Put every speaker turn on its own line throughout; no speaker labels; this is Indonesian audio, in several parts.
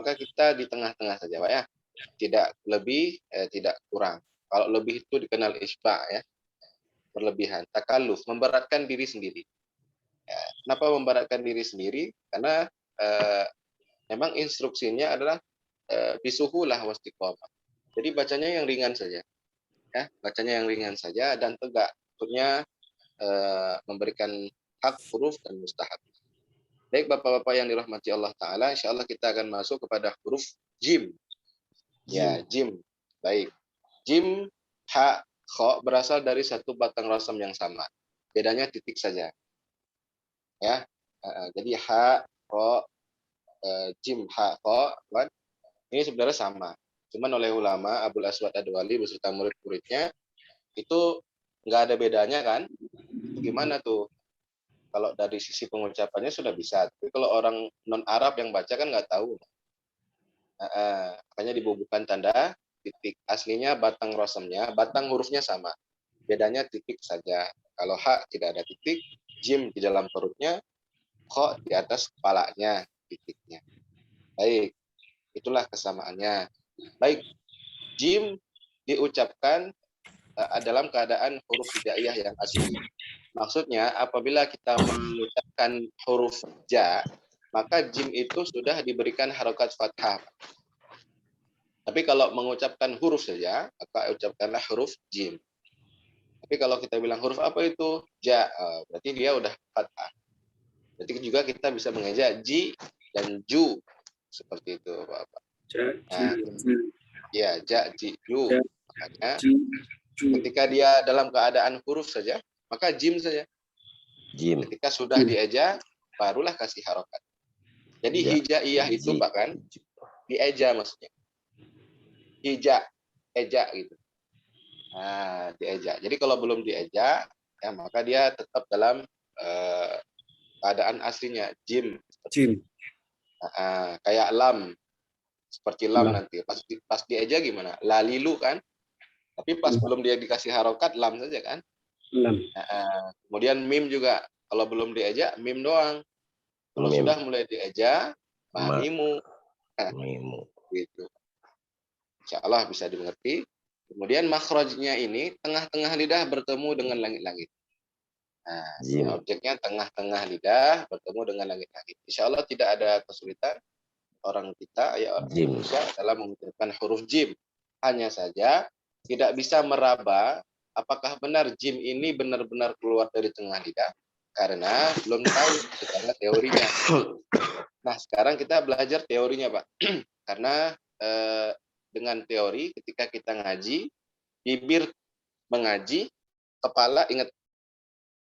maka kita di tengah-tengah saja, Pak ya. Tidak lebih, tidak kurang. Kalau lebih itu dikenal isba ya, berlebihan. Takalluf, memberatkan diri sendiri. Ya, kenapa memberatkan diri sendiri? Karena memang instruksinya adalah bisuhulah wastiqomah. Jadi bacanya yang ringan saja, ya, bacanya yang ringan saja dan tegak. Maksudnya memberikan hak huruf dan mustahab. Baik Bapak-Bapak yang dirahmati Allah Ta'ala, insya Allah kita akan masuk kepada huruf jim. Ya, jim. Baik. Jim, ha, kho berasal dari satu batang rasam yang sama. Bedanya titik saja. Ya. Jadi ha, kho, jim, ha, kho, ini sebenarnya sama. Cuman oleh ulama Abul Aswad Ad-Duali beserta murid-muridnya itu nggak ada bedanya kan? Gimana tuh? Kalau dari sisi pengucapannya sudah bisa, tapi kalau orang non Arab yang baca kan nggak tahu. Makanya dibubuhkan tanda titik. Aslinya batang rosamnya, batang hurufnya sama. Bedanya titik saja. Kalau ha tidak ada titik, jim di dalam perutnya, kho di atas kepalanya titiknya. Baik, itulah kesamaannya. Baik, jim diucapkan dalam keadaan huruf hijaiyah yang asli. Maksudnya apabila kita mengucapkan huruf ja, maka jim itu sudah diberikan harokat fathah. Tapi kalau mengucapkan huruf saja, maka ucapkanlah huruf jim. Tapi kalau kita bilang huruf apa itu? Ja, berarti dia udah fathah. Berarti juga kita bisa mengeja ji dan ju. Seperti itu, Bapak. Nah, ya, ja, ji, ju. Makanya ketika dia dalam keadaan huruf saja, maka jim saja.
Jim.
Ketika sudah dieja, barulah kasih harokat. Jadi hijaiyah itu bahkan dieja maksudnya. Hija, eja gitu. Nah, dieja. Jadi kalau belum dieja, ya maka dia tetap dalam keadaan aslinya jim.
Jim.
Kayak lam, seperti lam nanti. Pas dieja gimana? Lalilu kan? Tapi pas belum dia dikasih harokat, lam saja kan?
Lam.
Kemudian mim juga. Kalau belum dieja, mim doang. Kalau sudah mulai dieja, mimu.
Mimu.
Gitu. Insya Allah bisa dimengerti. Kemudian makhrajnya ini tengah-tengah lidah bertemu dengan langit-langit. Nah, objeknya tengah-tengah lidah bertemu dengan langit-langit. Insya Allah tidak ada kesulitan orang kita ya Indonesia dalam mengucapkan huruf jim. Hanya saja tidak bisa meraba apakah benar jim ini benar-benar keluar dari tengah lidah karena belum tahu secara teorinya. Nah, sekarang kita belajar teorinya, Pak. Karena dengan teori ketika kita ngaji, bibir mengaji, kepala ingat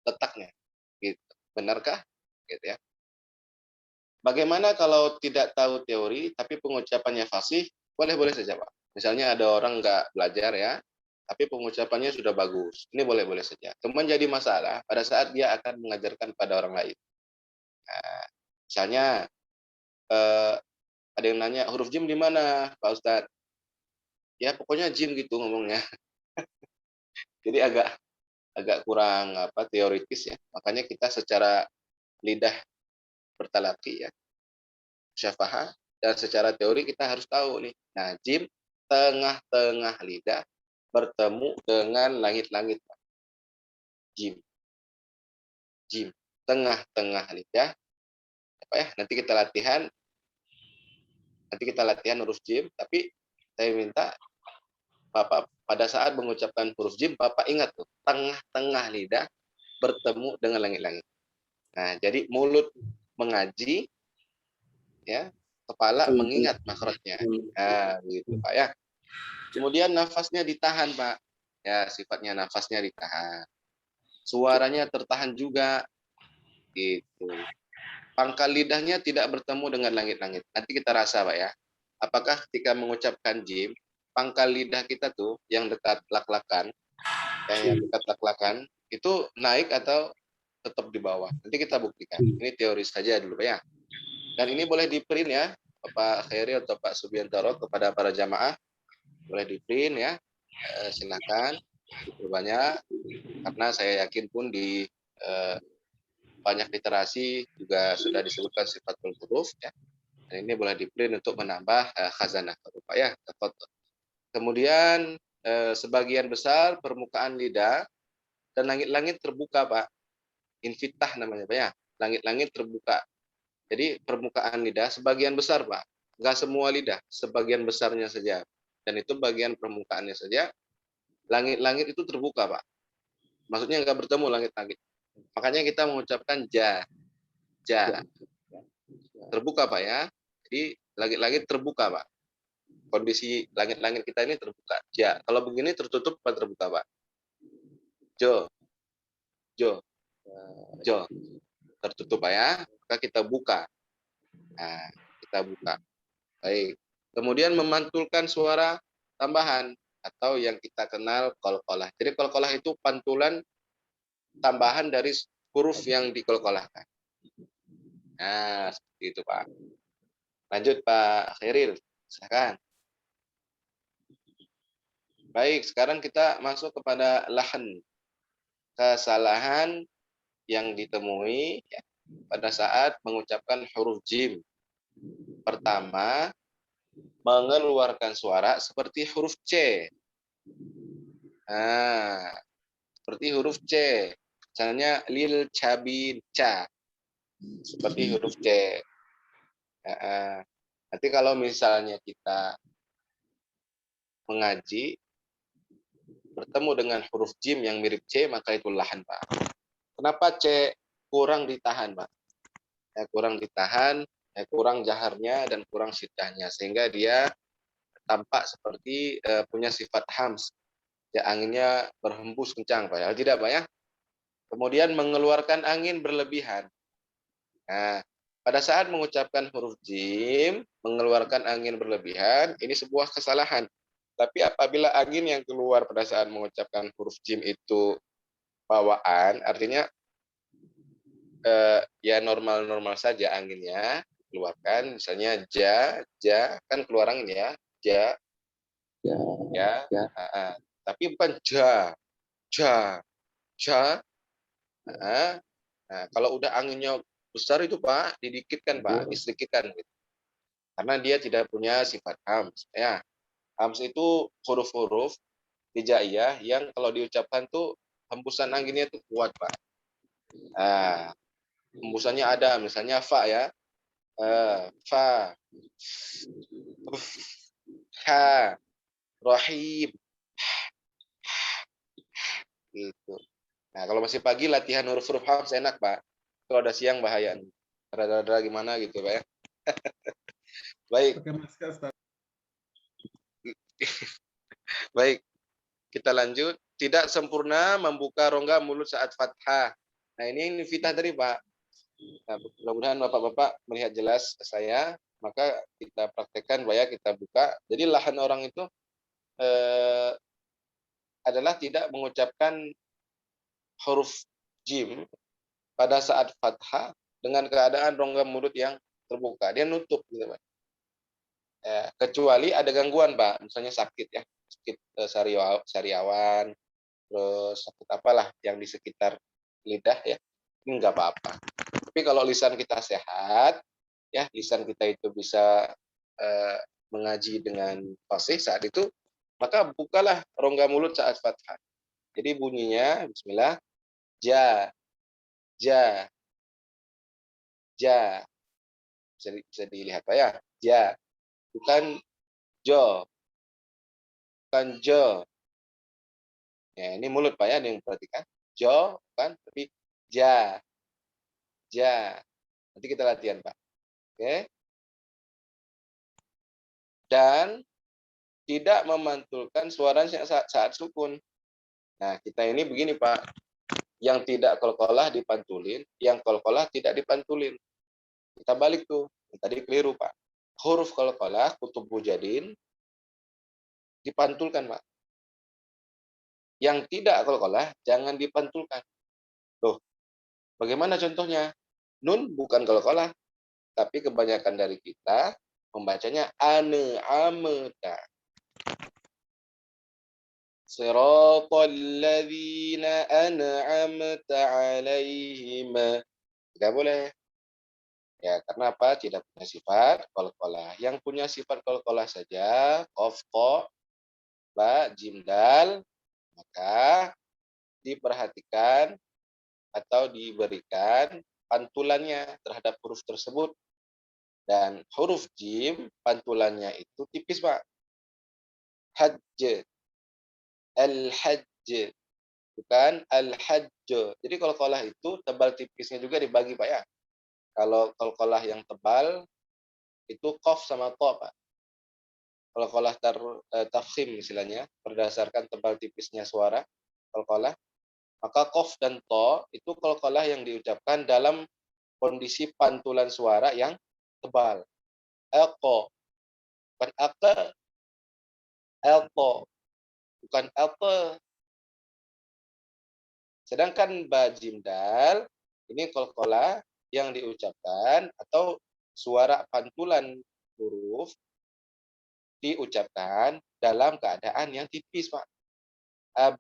letaknya. Gitu. Benarkah? Gitu ya. Bagaimana kalau tidak tahu teori tapi pengucapannya fasih? Boleh-boleh saja, Pak. Misalnya ada orang nggak belajar ya, tapi pengucapannya sudah bagus. Ini boleh-boleh saja. Cuman jadi masalah pada saat dia akan mengajarkan pada orang lain. Nah, misalnya ada yang nanya huruf jim di mana, Pak Ustadz? Ya pokoknya jim gitu ngomongnya. Jadi agak kurang teoritis ya. Makanya kita secara lidah bertalaki ya, syafahah, dan secara teori kita harus tahu nih. Nah, jim tengah-tengah lidah bertemu dengan langit-langit. Jim. Jim tengah-tengah lidah. Apa ya? Nanti kita latihan huruf jim, tapi saya minta Bapak pada saat mengucapkan huruf jim, Bapak ingat tuh, tengah-tengah lidah bertemu dengan langit-langit. Nah, jadi mulut mengaji, ya, kepala mengingat makhrajnya. Nah, gitu Pak ya. Kemudian nafasnya ditahan, Pak. Ya, sifatnya nafasnya ditahan. Suaranya tertahan juga. Gitu. Pangkal lidahnya tidak bertemu dengan langit-langit. Nanti kita rasa, Pak ya. Apakah ketika mengucapkan jim, pangkal lidah kita tuh yang dekat lak-lakan, yang dekat lak-lakan, itu naik atau tetap di bawah? Nanti kita buktikan. Ini teori saja dulu, Pak ya. Dan ini boleh di-print ya, Bapak Khairi atau Pak Subiantoro kepada para jamaah. Boleh di-print ya. Silakan banyak, karena saya yakin pun di banyak literasi juga sudah disebutkan sifatul huruf ya. Dan ini boleh di-print untuk menambah khazanah huruf Pak ya. Kemudian sebagian besar permukaan lidah dan langit-langit terbuka Pak. Infitah namanya Pak ya. Langit-langit terbuka. Jadi permukaan lidah sebagian besar Pak. Enggak semua lidah, sebagian besarnya saja. Dan itu bagian permukaannya saja. Langit-langit itu terbuka Pak. Maksudnya enggak bertemu langit-langit. Makanya kita mengucapkan ja. Terbuka Pak ya. Jadi langit-langit terbuka Pak. Kondisi langit-langit kita ini terbuka. Ja. Kalau begini tertutup apa terbuka Pak? Jo. Tertutup Pak ya. Maka kita buka. Nah, kita buka. Baik. Kemudian memantulkan suara tambahan atau yang kita kenal qalqalah. Jadi qalqalah itu pantulan tambahan dari huruf yang dikolkolahkan. Nah, seperti itu Pak. Lanjut Pak Khairil, silakan. Baik, sekarang kita masuk kepada lahan. Kesalahan yang ditemui ya, pada saat mengucapkan huruf jim. Pertama, mengeluarkan suara seperti huruf C. Nah, seperti huruf C. Misalnya lil cabin ca. Seperti huruf C. Nanti kalau misalnya kita mengaji bertemu dengan huruf jim yang mirip C, maka itu lahan Pak. Kenapa C kurang ditahan Pak? Kurang ditahan, kurang jaharnya dan kurang syidahnya, sehingga dia tampak seperti punya sifat hams. Ya, anginnya berhembus kencang Pak ya. Tidak Pak ya. Kemudian mengeluarkan angin berlebihan. Nah, pada saat mengucapkan huruf jim, mengeluarkan angin berlebihan, ini sebuah kesalahan. Tapi apabila angin yang keluar pada saat mengucapkan huruf jim itu bawaan, artinya ya normal-normal saja anginnya keluarkan, misalnya ja kan keluar angin ya, ya. Tapi bukan ja. Nah, kalau udah anginnya besar itu Pak, didikitkan Pak, disedikitkan gitu. Karena dia tidak punya sifat hams ya. Hams itu huruf-huruf hijaiyah yang kalau diucapkan tuh hembusan anginnya itu kuat Pak. Nah, hembusannya ada, misalnya fa ya. Fa, ha, rahim, gitu. Nah, kalau masih pagi latihan huruf-huruf hams enak Pak. Kalau ada siang bahaya. Rada-rada gimana gitu Pak ya. Baik. Baik, kita lanjut. Tidak sempurna membuka rongga mulut saat fathah. Nah, ini fitah tadi Pak. Nah, mudah-mudahan Bapak-Bapak melihat jelas saya, maka kita praktekkan Pak ya, kita buka. Jadi lahan orang itu adalah tidak mengucapkan huruf jim pada saat fathah dengan keadaan rongga mulut yang terbuka. Dia nutup gitu Pak. Kecuali ada gangguan Pak, misalnya sakit ya, sakit sariawan, terus sakit apalah yang di sekitar lidah ya, ini nggak apa-apa. Tapi kalau lisan kita sehat, ya lisan kita itu bisa mengaji dengan fasih saat itu, maka bukalah rongga mulut saat fathah. Jadi bunyinya, Bismillah, ja, bisa dilihat Pak ya, ja, bukan jo, Ya, ini mulut Pak ya, yang perhatikan. Jo, bukan, tapi ja. Nanti kita latihan Pak. Oke. Dan tidak memantulkan suaranya saat sukun. Nah, kita ini begini Pak. Yang tidak qalqalah dipantulin, yang qalqalah tidak dipantulin. Kita balik tuh. Tadi keliru Pak. Huruf qalqalah, kutub bujadin, dipantulkan Pak. Yang tidak qalqalah jangan dipantulkan. Loh, bagaimana contohnya? Nun bukan qalqalah, tapi kebanyakan dari kita membacanya ameta. Siratal ladzina an'amta 'alaihim. Tidak boleh. Ya, karena apa? Tidak punya sifat qalqalah. Yang punya sifat qalqalah saja qaf, ta, ba, jim, dal, maka diperhatikan atau diberikan pantulannya terhadap huruf tersebut. Dan huruf jim pantulannya itu tipis, Pak. Hajj, al-hajj, bukan al-hajj. Jadi qalqalah itu tebal tipisnya juga dibagi, Pak ya. Kalau qalqalah yang tebal itu qaf sama ta, Pak. Qalqalah tafkhim istilahnya berdasarkan tebal tipisnya suara qalqalah. Maka qaf dan ta itu qalqalah yang diucapkan dalam kondisi pantulan suara yang tebal. Aqa, bukan aqa, alta, bukan alta. Sedangkan ba, jim, dal ini qalqalah yang diucapkan atau suara pantulan huruf diucapkan dalam keadaan yang tipis, Pak. Ab,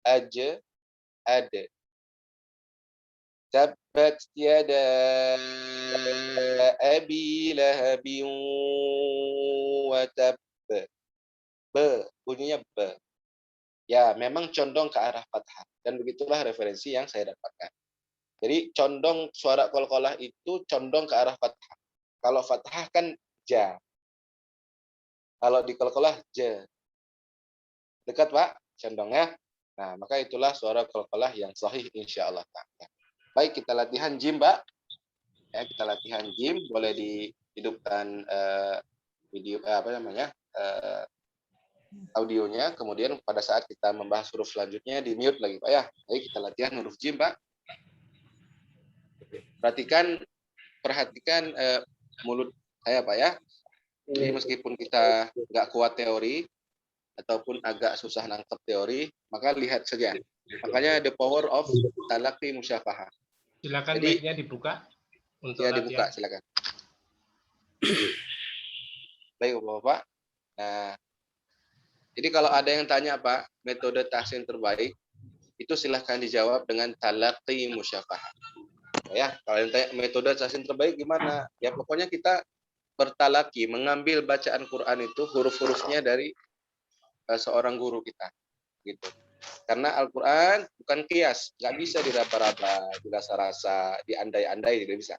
aj, ad. Tabbat yada abi lahabin wa tab. Be, bunyinya be. Ya, memang condong ke arah fathah. Dan begitulah referensi yang saya dapatkan. Jadi condong suara qalqalah itu condong ke arah fathah. Kalau fathah kan ja. Kalau di qalqalah ja. Dekat, Pak, condongnya. Nah, maka itulah suara qalqalah yang sahih insyaallah ta'ala. Baik, kita latihan jim, Mbak. Ya, kita latihan jim, boleh dihidupkan video audionya, kemudian pada saat kita membahas huruf selanjutnya di mute lagi, Pak ya. Baik, kita latihan huruf jim, Pak. Perhatikan mulut saya, Pak ya. Jadi meskipun kita nggak kuat teori ataupun agak susah nangkep teori, maka lihat saja. Makanya the power of talaqi musyafahah.
Silakan mic-nya dibuka untuk
ya, dibuka, silakan. Baik, Bapak. Nah, jadi kalau ada yang tanya, Pak, metode tahsin terbaik, itu silahkan dijawab dengan talaqi musyafahah. Ya, kalau yang tanya metode tahsin terbaik gimana? Ya, pokoknya kita bertalaki, mengambil bacaan Quran itu huruf-hurufnya dari seorang guru kita, gitu. Karena Al-Quran bukan kias, nggak bisa diraba-raba, dirasa-rasa, diandai-andai, tidak bisa.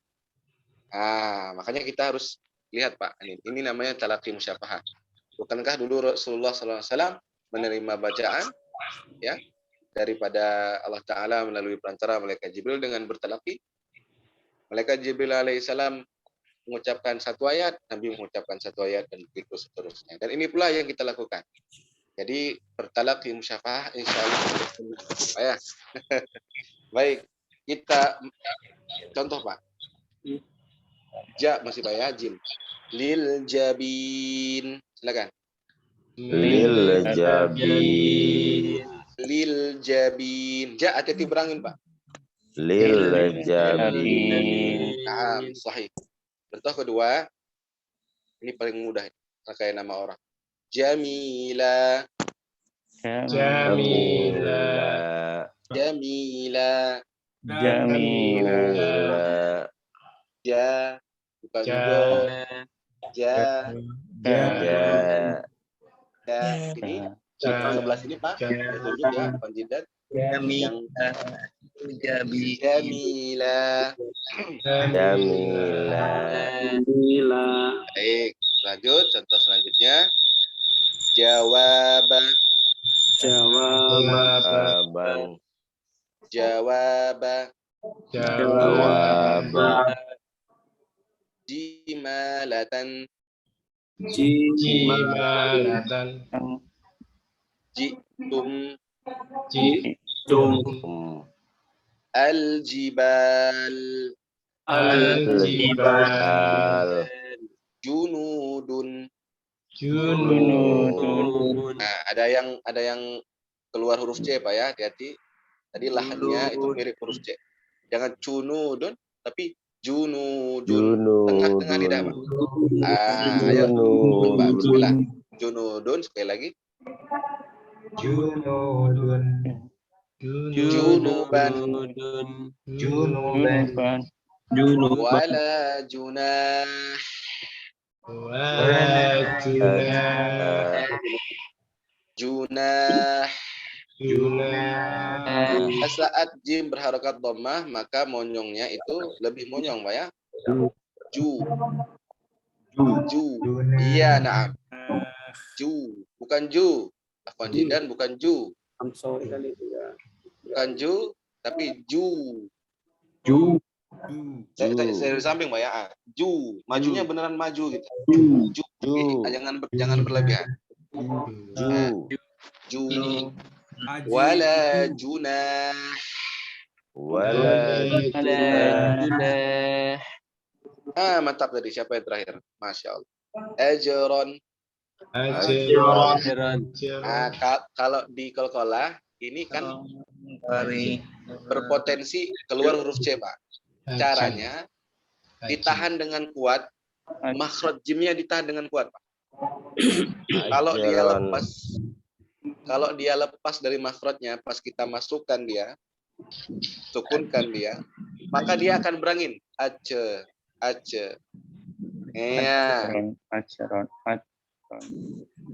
Nah, makanya kita harus lihat, Pak, ini namanya talaqi musyafahah. Bukankah dulu Rasulullah SAW menerima bacaan ya daripada Allah Ta'ala melalui perantara malaikat Jibril dengan bertalaqi? Malaikat Jibril alaihissalam mengucapkan satu ayat, Nabi mengucapkan satu ayat, dan begitu seterusnya. Dan ini pula yang kita lakukan. Jadi bertalaqi musyafahah insyaallah ya. Baik, kita contoh, Pak. Ja masih Pak ya, jim. Lil jabin. Silakan.
Lil jabin.
Lil jabin. Ja hati-hati berangin, Pak.
Lil jabin.
Nah, sahih. Contoh kedua, ini paling mudah, pakai nama orang. Jamila.
Jamila.
Jamila.
Jamila.
Ja, bukan do. Ja. Ini sebelah sini, Pak. Tunjuk ya, Panjidat. Jamila. Baik, lanjut. Contoh selanjutnya. Jawaban. Jimalatan. Jitum. Al-jibal. Junudun. Nah, ada yang keluar huruf C, Pak ya, hati-hati. Tadi lahannya itu mirip huruf C. Jangan junudun, tapi junudun. Tengah-tengah lidah, Pak. Ayo, Pak, bismillah. Junudun, sekali lagi. Junuban. Wala junah.
Wajunah.
Junah.
Junah.
Saat jim berharokat dhammah, maka monyongnya itu lebih monyong, Pak ya. Ju. Iya, na'am. Ju, bukan ju. Afwan jidan, bukan ju. Bukan ju, tapi ju. Saya di samping, Pak ya. Ju, majunya beneran maju gitu. Ju. Jangan berlebihan. Ju. Wala junah. Mantap tadi. Siapa yang terakhir? Masya Allah. Ajron. Kalau di qalqalah ini kan berpotensi keluar huruf C, Pak. Caranya ditahan dengan kuat, makhraj jimnya ditahan dengan kuat, Pak. Kalau dia lepas dari makhrajnya, pas kita masukkan dia, sukunkan dia, maka dia akan berangin. Ace. Ya.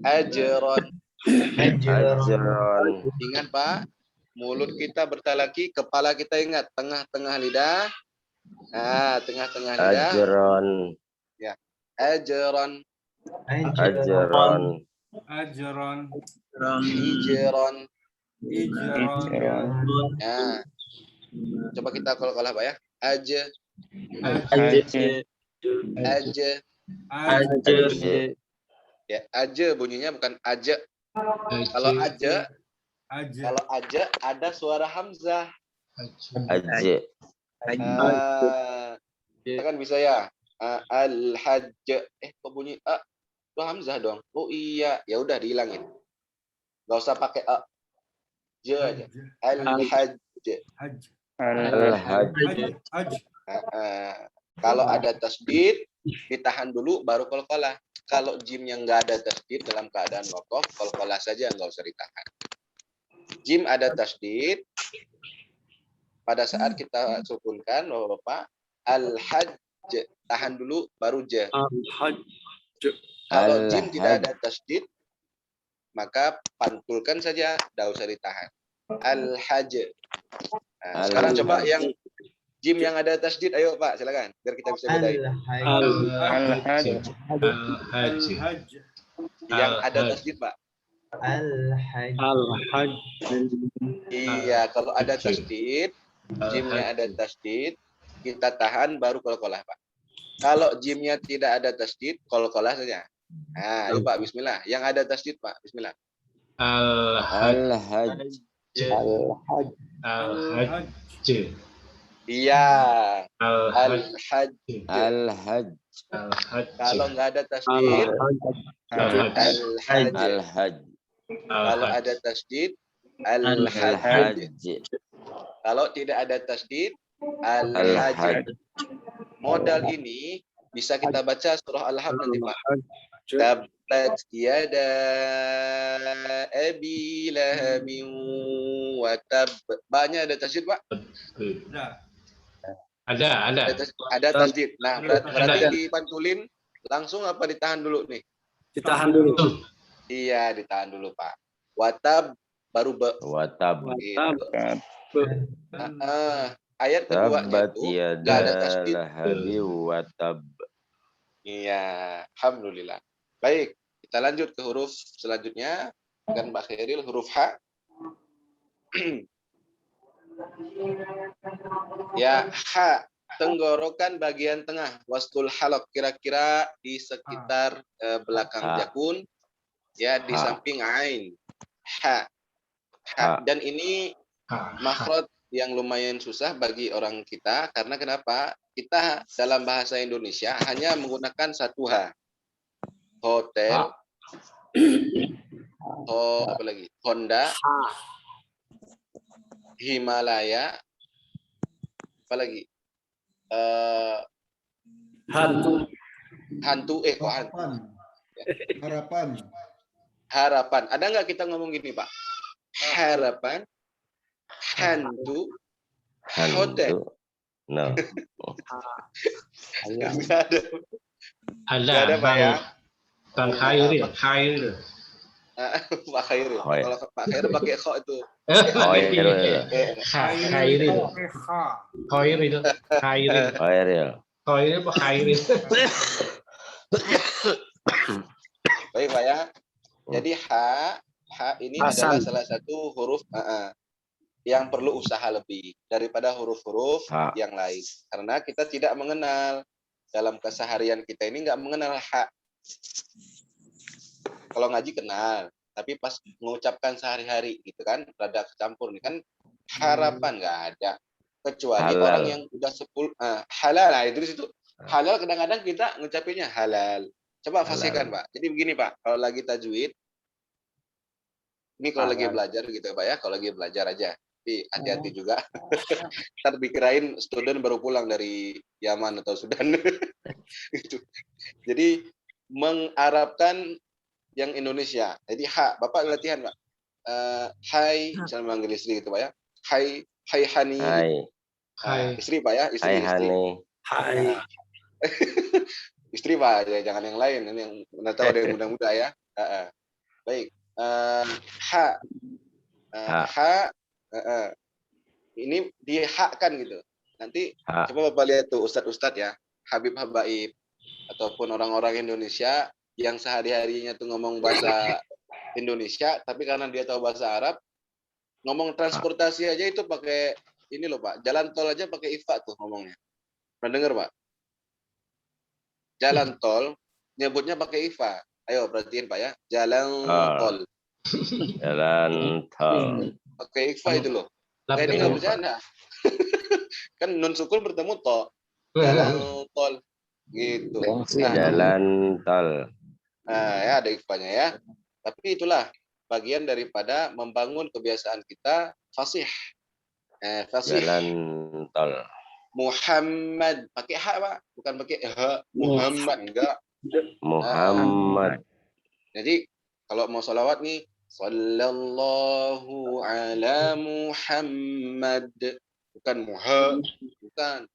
Ajron. Ingat, Pak, mulut kita bertalaki, kepala kita ingat, tengah-tengah lidah. Tengah-tengah lidah. Ya. Ajron. Hijron. Ya. Coba kita qalqalah, Pak ya. Aja. Ya, aja bunyinya bukan aja. Kalau aja ada suara hamzah. Kita kan bisa ya. Al-hajj. Kok bunyi a? Itu hamzah dong. Oh iya, ya udah dihilangin. Enggak usah pakai a. Aja. Al-hajj. Kalau ada tasdid, ditahan dulu baru qalqalah. Kalau jim yang nggak ada tasdid dalam keadaan waqaf, qalqalah saja, nggak usah ditahan. Jim ada tasdid, pada saat kita sukunkan, Bapak, al-hajj, tahan dulu baru j. Kalau jim tidak ada tasdid, maka pantulkan saja, nggak usah ditahan. Al-hajj. Sekarang coba yang jim yang ada tasdid, ayo Pak, silakan biar kita bisa bedain. Yang ada tasdid, Pak. Iya, kalau ada tasdid, jimnya ada tasdid, kita tahan baru qalqalah, Pak. Kalau jimnya tidak ada tasdid, qalqalah saja. Ayo Pak, bismillah. Yang ada tasdid, Pak, bismillah.
Al-hajj.
Iya. Al-hajj. Kalau nggak ada tasdid, al-hajj. Kalau ada tasdid, al-hajj. Kalau tidak ada tasdid, al-hajj. Modal ini bisa kita baca surah Al-Hajj nanti, Pak. Tabbat yada abi lahabin wa tab. Banyak ada tasdid, Pak? Ada tasdid. Nah, berarti dipantulin langsung apa ditahan dulu nih?
Ditahan dulu.
Iya, ditahan dulu, Pak. Watab baru be.
Watab.
Gitu. Ayat keduanya itu nggak ada tasdid.
Watab.
Iya, alhamdulillah. Baik, kita lanjut ke huruf selanjutnya. Kan Mbak Khairil, huruf H. Ya, H. Tenggorokan bagian tengah. Wastul halaq. Kira-kira di sekitar belakang jakun. Ya, di samping ain. H. Dan ini makhraj yang lumayan susah bagi orang kita. Karena kenapa? Kita dalam bahasa Indonesia hanya menggunakan satu H. Hotel. Apa lagi? Honda. Himalaya. Apa lagi?
Hantu.
Kok hantu? Harapan. Ada nggak kita ngomong gini, Pak? Harapan, hantu, hotel.
No.
Nggak ada.
Ada
Nggak ada, Pak, ya?
Bang Khairil. Khairil.
Pak Khairil.
Khair.
Kalau Pak Khairil pakai kho itu.
Khairil.
Khairil. Khairil. Khairil.
Khairil.
Khairil apa Khairil?
Baik, Pak, ya. Jadi ha ini
Hasan.
adalah salah satu huruf yang perlu usaha lebih daripada huruf-huruf
Ha.
yang lain. Karena kita tidak mengenal, dalam keseharian kita ini nggak mengenal ha. Kalau ngaji kenal, tapi pas mengucapkan sehari-hari gitu kan, rada kecampur nih kan, harapan nggak ada. Kecuali
Halal.
orang yang udah 10 halal. Nah, itu di situ. Halal kadang-kadang kita ngucapinnya halal. Coba
Halal.
fasihkan, Pak. Jadi begini, Pak, kalau lagi tajwid, ini kalau lagi belajar gitu, Pak, ya, kalau lagi belajar aja. Tapi hati-hati juga. Ntar dikirain student baru pulang dari Yaman atau Sudan. Gitu. Jadi mengarabkan yang Indonesia. Jadi Bapak latihan, Pak. Hai, misalnya manggil istri gitu, Pak, ya. Hai Hani.
Hai.
Hai.
Istri, Pak, ya,
Hai
istri.
Hani.
Hai.
Istri, Pak, ya, jangan yang lain. Ini yang mana tahu ada yang muda-muda, ya. Baik. Ha. Ha. Ini dihakkan gitu. Nanti
Ha.
coba Bapak lihat tuh Ustadz-Ustadz, ya, Habib Habaib ataupun orang-orang Indonesia yang sehari-harinya tuh ngomong bahasa Indonesia, tapi karena dia tahu bahasa Arab, ngomong transportasi aja itu pakai ini loh, Pak. Jalan tol aja pakai ifa tuh ngomongnya. Pernah dengar, Pak? Jalan tol nyebutnya pakai ifa. Ayo perhatiin, Pak, ya. Jalan tol.
Jalan tol.
Pakai ifa itu loh. Kayak ini nggak bercanda. Kan nun sukun bertemu to. Jalan tol. Gitu. Nah,
Jalan tol.
ya ada ifanya, ya. Tapi itulah bagian daripada membangun kebiasaan kita fasih. Fasih.
Jalan tol.
Muhammad pakai ha, Pak, bukan pakai ha. Muhammad enggak.
Muhammad.
Jadi kalau mau sholawat nih, sallallahu ala Muhammad, bukan muha, bukan.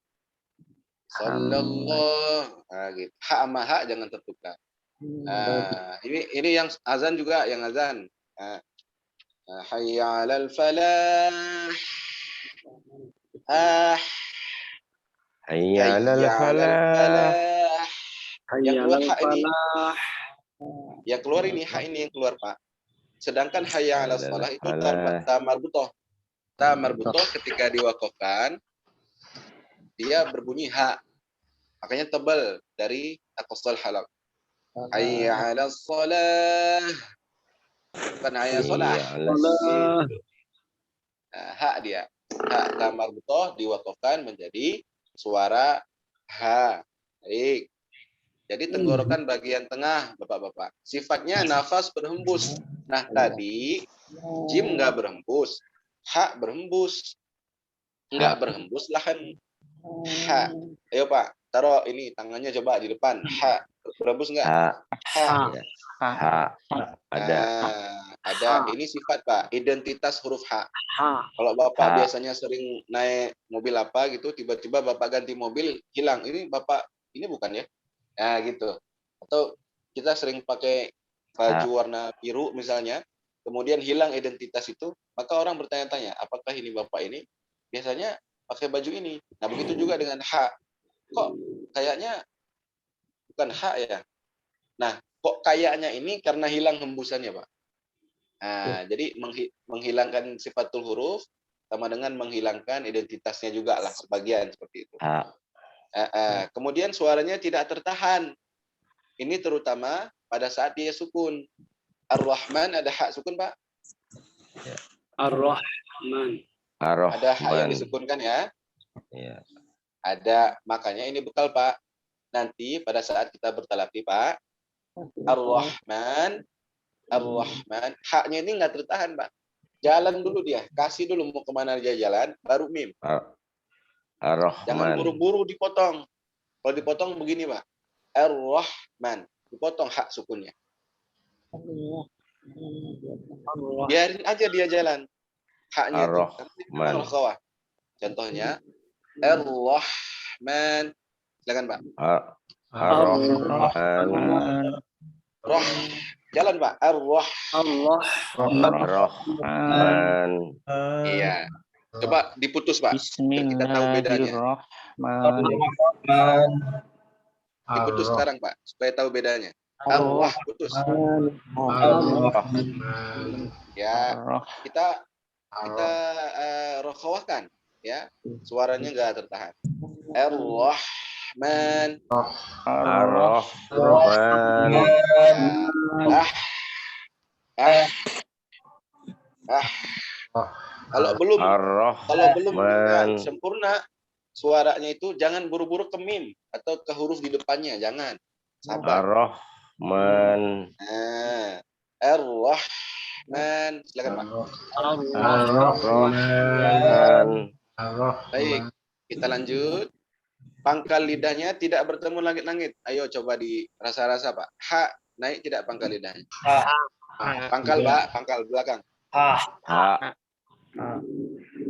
Sallallahu, gitu. Ha sama ha jangan tertukar. Ini yang azan juga, yang azan. Hayya 'alal falah.
Hayya 'alal falah.
Yang keluar hak ini.
Falah.
Yang keluar ini hak ini yang keluar, Pak. Sedangkan hayya 'alal falah itu ta marbutoh. Ta marbutoh ketika diwakafkan dia berbunyi ha. Makanya tebal dari aqsal halaq. Hayya 'alas shalah. Bukan hayya shalah. Ha dia. Ha ta marbutoh diwakafkan menjadi suara ha. Baik. Jadi tenggorokan bagian tengah, Bapak-bapak. Sifatnya nafas berhembus. Nah, tadi jim nggak berhembus, ha berhembus. Nggak berhembus lahan ha. Ayo, Pak, taruh ini tangannya coba di depan. Ha berhembus nggak? Ha.
Ada.
Ada. Ini sifat, Pak, identitas huruf ha. Kalau Bapak biasanya sering naik mobil apa gitu, tiba-tiba Bapak ganti mobil, hilang. Ini Bapak, ini bukan ya? Nah, gitu. Atau kita sering pakai baju warna biru misalnya, kemudian hilang identitas itu, maka orang bertanya-tanya, apakah ini Bapak ini biasanya pakai baju ini? Nah, begitu juga dengan ha. Kok kayaknya bukan ha ya? Nah, kok kayaknya ini karena hilang hembusannya, Pak. Nah, jadi menghilangkan sifatul huruf sama dengan menghilangkan identitasnya juga lah, sebagian seperti itu. Kemudian suaranya tidak tertahan. Ini terutama pada saat dia sukun. Ar-Rahman ada hak sukun, Pak?
Ar-Rahman.
Ada hak yang disukunkan, ya?
Ya.
Ada. Makanya ini bekal, Pak. Nanti pada saat kita bertalapi, Pak, Ar-Rahman, Ar-Rahman, haknya ini nggak tertahan, Pak. Jalan dulu dia. Kasih dulu mau kemana dia jalan, baru mim.
Ar-Rahman.
Jangan buru-buru dipotong. Kalau dipotong begini, Pak. Ar-Rahman. Dipotong hak sukunnya. Biarin aja dia jalan. Haknya itu.
Ar-Rahman.
Contohnya, Ar-Rahman. Silakan Pak.
Ar-Rahman.
Roh. Jalan Pak. Ar-Rah.
Ar-Rahman.
Iya. Coba diputus Pak. Biar kita tahu bedanya.
Bismillahirrahmanirrahim.
Diputus sekarang Pak. Supaya tahu bedanya. Ar-Rah putus. Ya. Kita rokhawahkan. Ya. Suaranya nggak tertahan. Ar-Rahman.
Ar-Rahman.
Kalau belum
Ar-Rahman.
sempurna suaranya itu jangan buru-buru ke mim atau ke huruf di depannya, jangan. Sabar.
Ar-Rahman.
Ar-Rahman. Silakan Pak.
Ar-Rahman.
Baik, kita lanjut. Pangkal lidahnya tidak bertemu langit-langit. Ayo coba dirasa-rasa Pak. Ha, naik tidak pangkal lidahnya? Pangkal Pak, pangkal belakang.
Ha.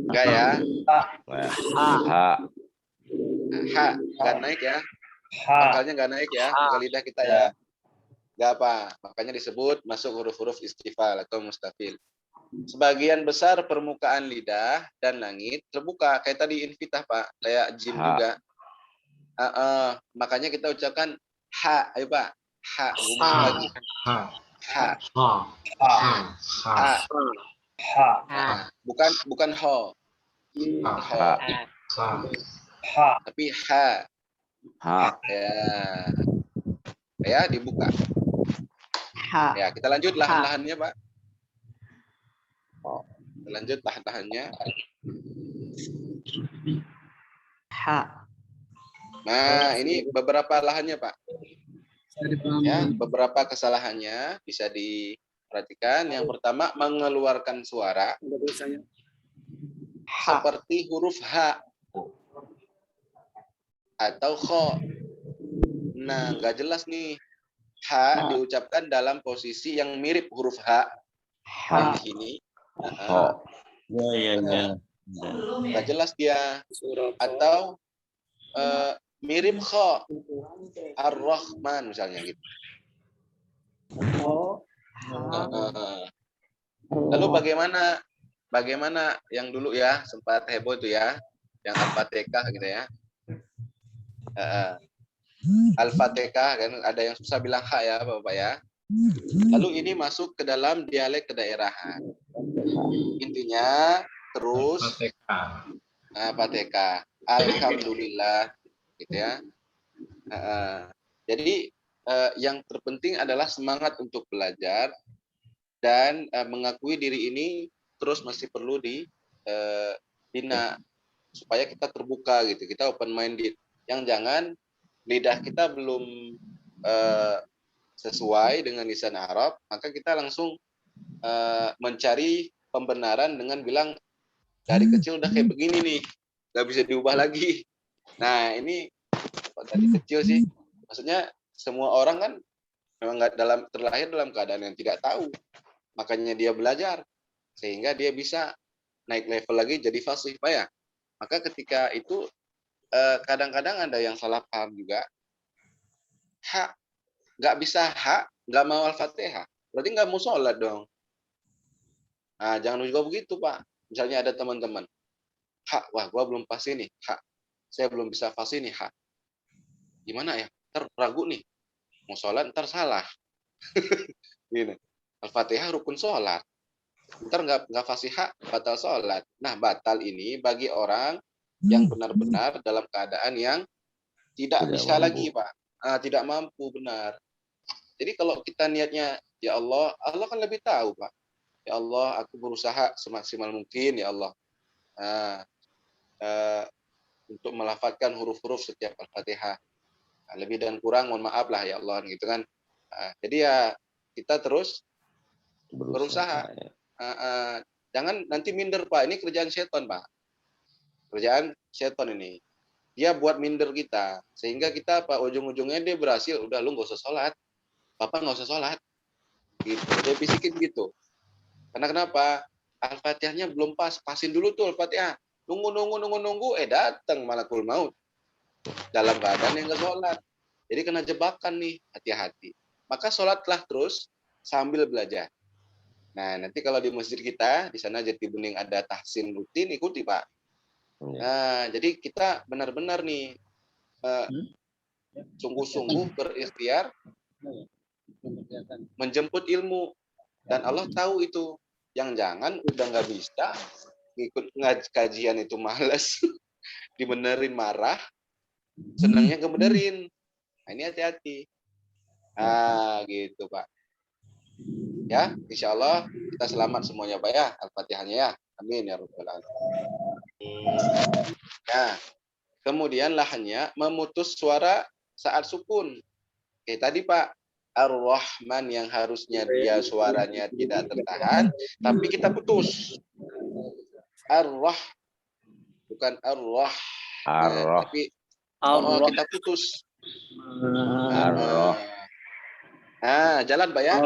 Enggak ya?
Ha.
Ha, enggak naik ya? Pangkalnya enggak naik ya? Pangkal lidah kita ya? Enggak apa. Makanya disebut masuk huruf-huruf istifal atau mustafil. Sebagian besar permukaan lidah dan langit terbuka. Kayak tadi infitah Pak, kayak jim juga. Makanya kita ucapkan ha, ayo Pak. Ha, lagi. Ha. Bukan ho. Tapi ha. Ya, dibuka. Ya, kita lanjut lahan-lahannya Pak. Kita lanjut lahan-lahannya. Nah, ini beberapa lahannya Pak. Ya, beberapa kesalahannya bisa diperhatikan. Yang pertama, mengeluarkan suara seperti huruf H atau kho. Nah, nggak jelas nih. H diucapkan dalam posisi yang mirip huruf H. Di sini. Nggak jelas dia. Atau mirip kho. Ar-Rahman misalnya gitu. Lalu bagaimana yang dulu ya sempat heboh itu ya, yang Al-Fatihah gitu ya. Al-Fatihah kan ada yang susah bilang ha ya Bapak ya. Lalu ini masuk ke dalam dialek kedaerahan. Intinya terus Fatihah. Alhamdulillah gitu ya. Jadi yang terpenting adalah semangat untuk belajar dan mengakui diri ini terus masih perlu dibina supaya kita terbuka gitu, kita open minded. Yang jangan lidah kita belum sesuai dengan lisan Arab, maka kita langsung mencari pembenaran dengan bilang dari kecil udah kayak begini nih, nggak bisa diubah lagi. Nah ini dari kecil sih, maksudnya semua orang kan memang terlahir dalam keadaan yang tidak tahu, makanya dia belajar sehingga dia bisa naik level lagi jadi fasih Pak ya. Maka ketika itu kadang-kadang ada yang salah paham juga, ha nggak bisa ha nggak mau Al-Fatihah, berarti nggak mau sholat dong. Nah jangan juga begitu Pak. Misalnya ada teman-teman, wah gua belum fasih nih, saya belum bisa fasih nih, gimana ya? Ntar ragu nih, mau sholat ntar salah. Gini. Al-Fatihah rukun sholat. Ntar nggak fasihah, batal sholat. Nah batal ini bagi orang yang benar-benar dalam keadaan yang tidak bisa lagi Pak, tidak mampu benar. Jadi kalau kita niatnya ya Allah, Allah kan lebih tahu Pak. Ya Allah, aku berusaha semaksimal mungkin ya Allah untuk melafalkan huruf-huruf setiap Al-Fatihah. Lebih dan kurang mohon maaf lah ya Allah gitu kan. Jadi ya kita terus berusaha. Jangan nanti minder Pak, ini kerjaan setan Pak. Kerjaan setan ini. Dia buat minder kita sehingga kita Pak ujung-ujungnya dia berhasil, udah lu nggak usah sholat. Bapak nggak usah sholat. Gitu. Dia bisikin gitu. Karena kenapa? Al-Fatihahnya belum pas, pasin dulu tuh Al-Fatihah. Nunggu, datang malakul maut dalam keadaan yang nggak sholat. Jadi kena jebakan nih, hati-hati. Maka sholatlah terus sambil belajar. Nah, nanti kalau di masjid kita, di sana Jati Bening ada tahsin rutin, ikuti Pak. Nah, jadi kita benar-benar nih sungguh-sungguh berikhtiar menjemput ilmu. Dan Allah tahu itu. Yang jangan udah nggak bisa, ikut kajian itu males, dibenerin marah, senangnya kebenerin. Nah, ini hati-hati. Gitu Pak. Ya, insya Allah kita selamat semuanya Pak ya. Al-Fatihahnya ya. Amin ya Rabbal Alamin. Nah, kemudian lahannya memutus suara saat sukun. Oke, tadi Pak, Ar-Rahman yang harusnya dia suaranya tidak tertahan, tapi kita putus. Ar-Rah, bukan Ar-Rah.
Ar-Rah.
Tapi
Ar-Rah.
kita putus.
Ar-Rah.
Jalan Pak ya.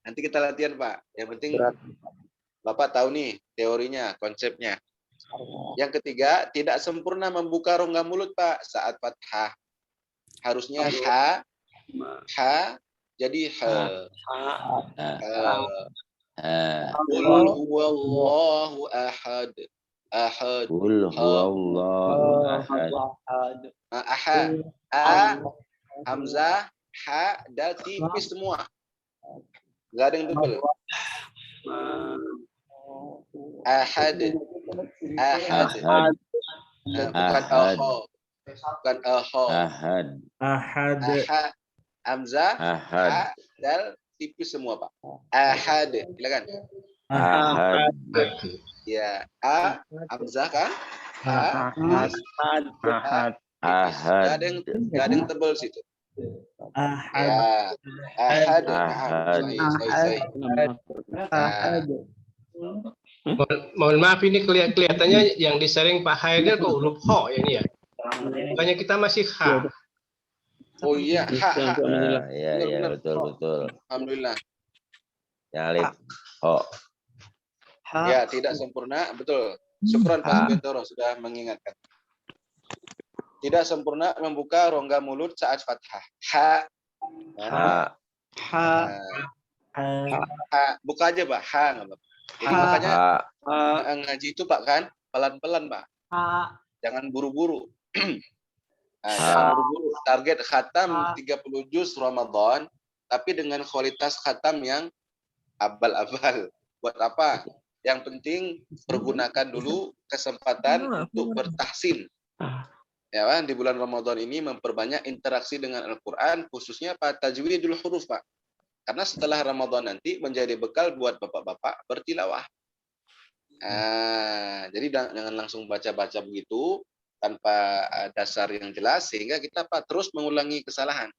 Nanti kita latihan Pak. Yang penting Bapak tahu nih teorinya, konsepnya. Yang ketiga, tidak sempurna membuka rongga mulut Pak saat fathah. Harusnya ha jadi Qul huwallahu ahad.
Qul huwallahu ahad.
Hamzah, ha, dal tipis semua. Enggak ada yang tebal. Ahad. Bukan aho. Bukan aho.
Ahad.
Hamzah, ha, dal tipis semua Pak. Ahad, silakan.
Ahad.
Ya, hamzah kan?
Ahad.
Gak ada yang tebal situ. Ya, ahad.
Mohon maaf ini kelihatannya yang disaring Pak Haidar kok huruf ho ya ini ya. Bukannya kita masih ha.
Oh iya, ha.
Iya, betul.
Alhamdulillah.
Ya, alif. Ho.
Ya, tidak sempurna, betul. Syukran Pak Bentoro sudah mengingatkan. Tidak sempurna membuka rongga mulut saat fathah. Ha. Buka aja Pak, ha nggak Pak. Jadi makanya ngaji itu Pak kan pelan-pelan Pak. Jangan buru-buru. Jangan buru-buru. Target khatam 30 juz Ramadan, tapi dengan kualitas khatam yang abal-abal. Buat apa? Yang penting pergunakan dulu kesempatan untuk bertahsin. Ya kan, di bulan Ramadan ini memperbanyak interaksi dengan Al-Quran, khususnya pada tajwidul huruf Pak. Karena setelah Ramadan nanti menjadi bekal buat bapak-bapak bertilawah. Jadi jangan langsung baca-baca begitu tanpa dasar yang jelas, sehingga kita Pak terus mengulangi kesalahan.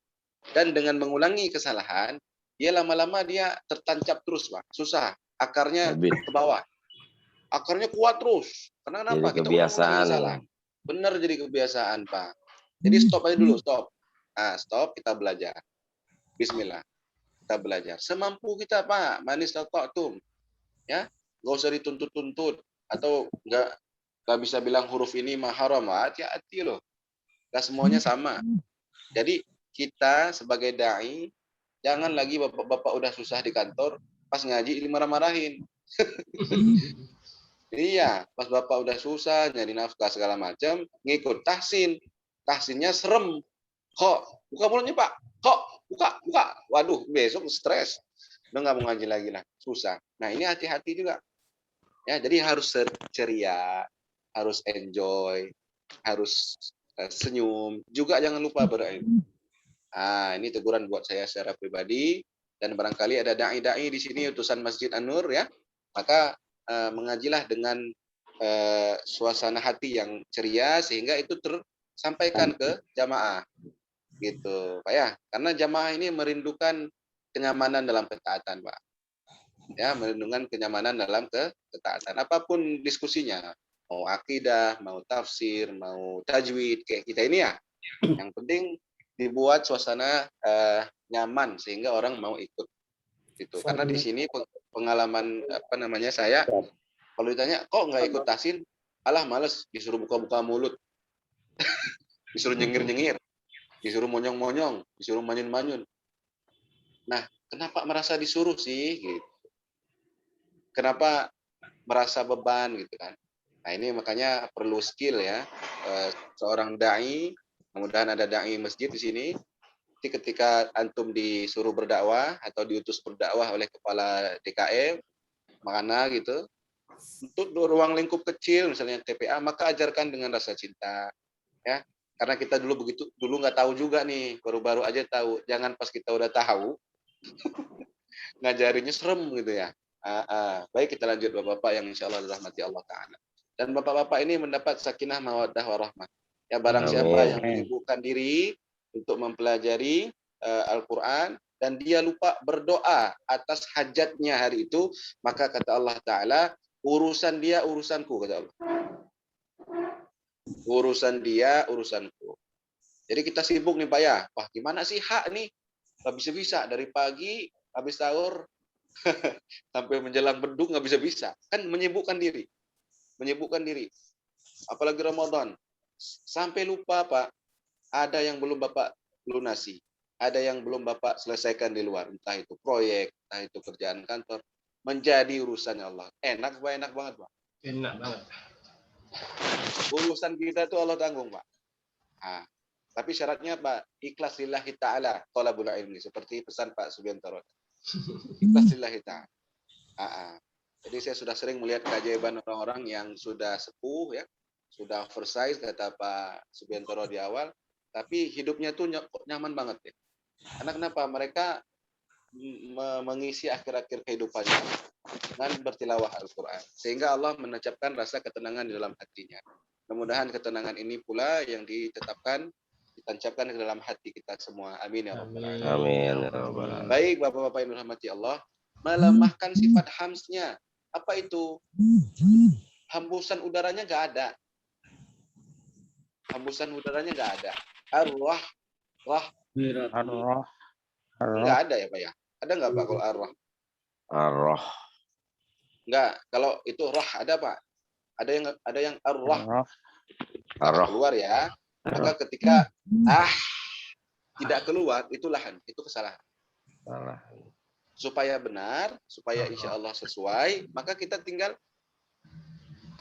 Dan dengan mengulangi kesalahan, dia lama-lama dia tertancap terus Pak. Susah, akarnya ke bawah. Akarnya kuat terus. Karena kenapa?
Jadi
kita
kebiasaan.
salah. Benar jadi kebiasaan Pak. Jadi stop aja dulu, stop. Stop, kita belajar. Bismillah. Kita belajar semampu kita Pak, manis taqatum. Ya, nggak usah dituntut-tuntut atau nggak bisa bilang huruf ini haram. Hati-hati loh, nggak semuanya sama. Jadi kita sebagai dai jangan lagi bapak-bapak udah susah di kantor, pas ngaji dimarah-marahin. Iya, pas bapak udah susah nyari nafkah segala macam, ngikut tahsin, tahsinnya serem. Kok buka mulutnya Pak? Kok buka. Waduh, besok stres. Udah nggak mau ngaji lagi lah, susah. Nah ini hati-hati juga. Ya, jadi harus ceria, harus enjoy, harus senyum. Juga jangan lupa berilmu. Ini teguran buat saya secara pribadi. Dan barangkali ada dai-dai di sini utusan Masjid An-Nur ya, maka mengajilah dengan suasana hati yang ceria sehingga itu tersampaikan ke jamaah. Gitu Pak ya, karena jamaah ini merindukan kenyamanan dalam ketaatan Pak ya, merindukan kenyamanan dalam ketaatan apapun diskusinya, mau akidah, mau tafsir, mau tajwid kayak kita ini ya, yang penting dibuat suasana nyaman sehingga orang mau ikut gitu. Karena di sini pengalaman saya Kalau ditanya, kok nggak ikut tahsin? Alah males, disuruh buka-buka mulut, disuruh nyengir-nyengir, disuruh monyong-monyong, disuruh manyun-manyun. Nah, kenapa merasa disuruh sih? Gitu. Kenapa merasa beban gitu kan? Nah ini makanya perlu skill ya. Seorang dai, mudah-mudahan ada dai masjid di sini. Ketika antum disuruh berdakwah atau diutus berdakwah oleh kepala DKM, mana gitu, untuk ruang lingkup kecil misalnya TPA, maka ajarkan dengan rasa cinta ya, karena kita dulu nggak tahu juga nih, baru-baru aja tahu, jangan pas kita udah tahu ngajarinnya serem gitu ya. Baik, kita lanjut bapak-bapak yang insya Allah dirahmati Allah Ta'ala, dan bapak-bapak ini mendapat sakinah mawaddah warahmah ya. Barang siapa yang menyibukkan diri untuk mempelajari Al-Quran dan dia lupa berdoa atas hajatnya hari itu, maka kata Allah Ta'ala, urusan dia urusanku, kata Allah. Urusan dia urusanku. Jadi kita sibuk nih Pak ya, wah gimana sih hak nih, nggak bisa-bisa dari pagi habis sahur sampai menjelang beduk nggak bisa-bisa, kan menyibukkan diri, apalagi Ramadan, sampai lupa Pak, ada yang belum Bapak lunasi, ada yang belum Bapak selesaikan di luar, entah itu proyek, entah itu kerjaan kantor, menjadi urusannya Allah. Enak banget Pak.
Enak banget.
Urusan kita itu Allah tanggung Pak. Tapi syaratnya Pak, ikhlas lillahi ta'ala thalabul ilmi, seperti pesan Pak Subiantoro. Ikhlas lillahi ta'ala. Jadi saya sudah sering melihat keajaiban orang-orang yang sudah sepuh ya, sudah oversize kata Pak Subiantoro di awal, tapi hidupnya tuh nyaman banget ya. Karena kenapa? Mereka mengisi akhir-akhir kehidupannya dengan bertilawah Al-Quran, sehingga Allah menancapkan rasa ketenangan di dalam hatinya. Mudah-mudahan ketenangan ini pula yang ditancapkan ke dalam hati kita semua. Amin ya rabbal alamin.
Amin.
Baik bapak-bapak yang dirahmati Allah, melemahkan sifat hamsnya. Apa itu? Hembusan udaranya nggak ada. Hembusan udaranya nggak ada. Ar-Rah, nggak ada ya Pak ya? Ada nggak Pak kalau ar-Rah?
Ar-Rah.
Nggak. Kalau itu rah ada Pak? Ada yang ar-Rah.
Ar-Rah.
Keluar ya. Maka ketika tidak keluar, itu lahan, itu kesalahan. Supaya benar, supaya insya Allah sesuai, maka kita tinggal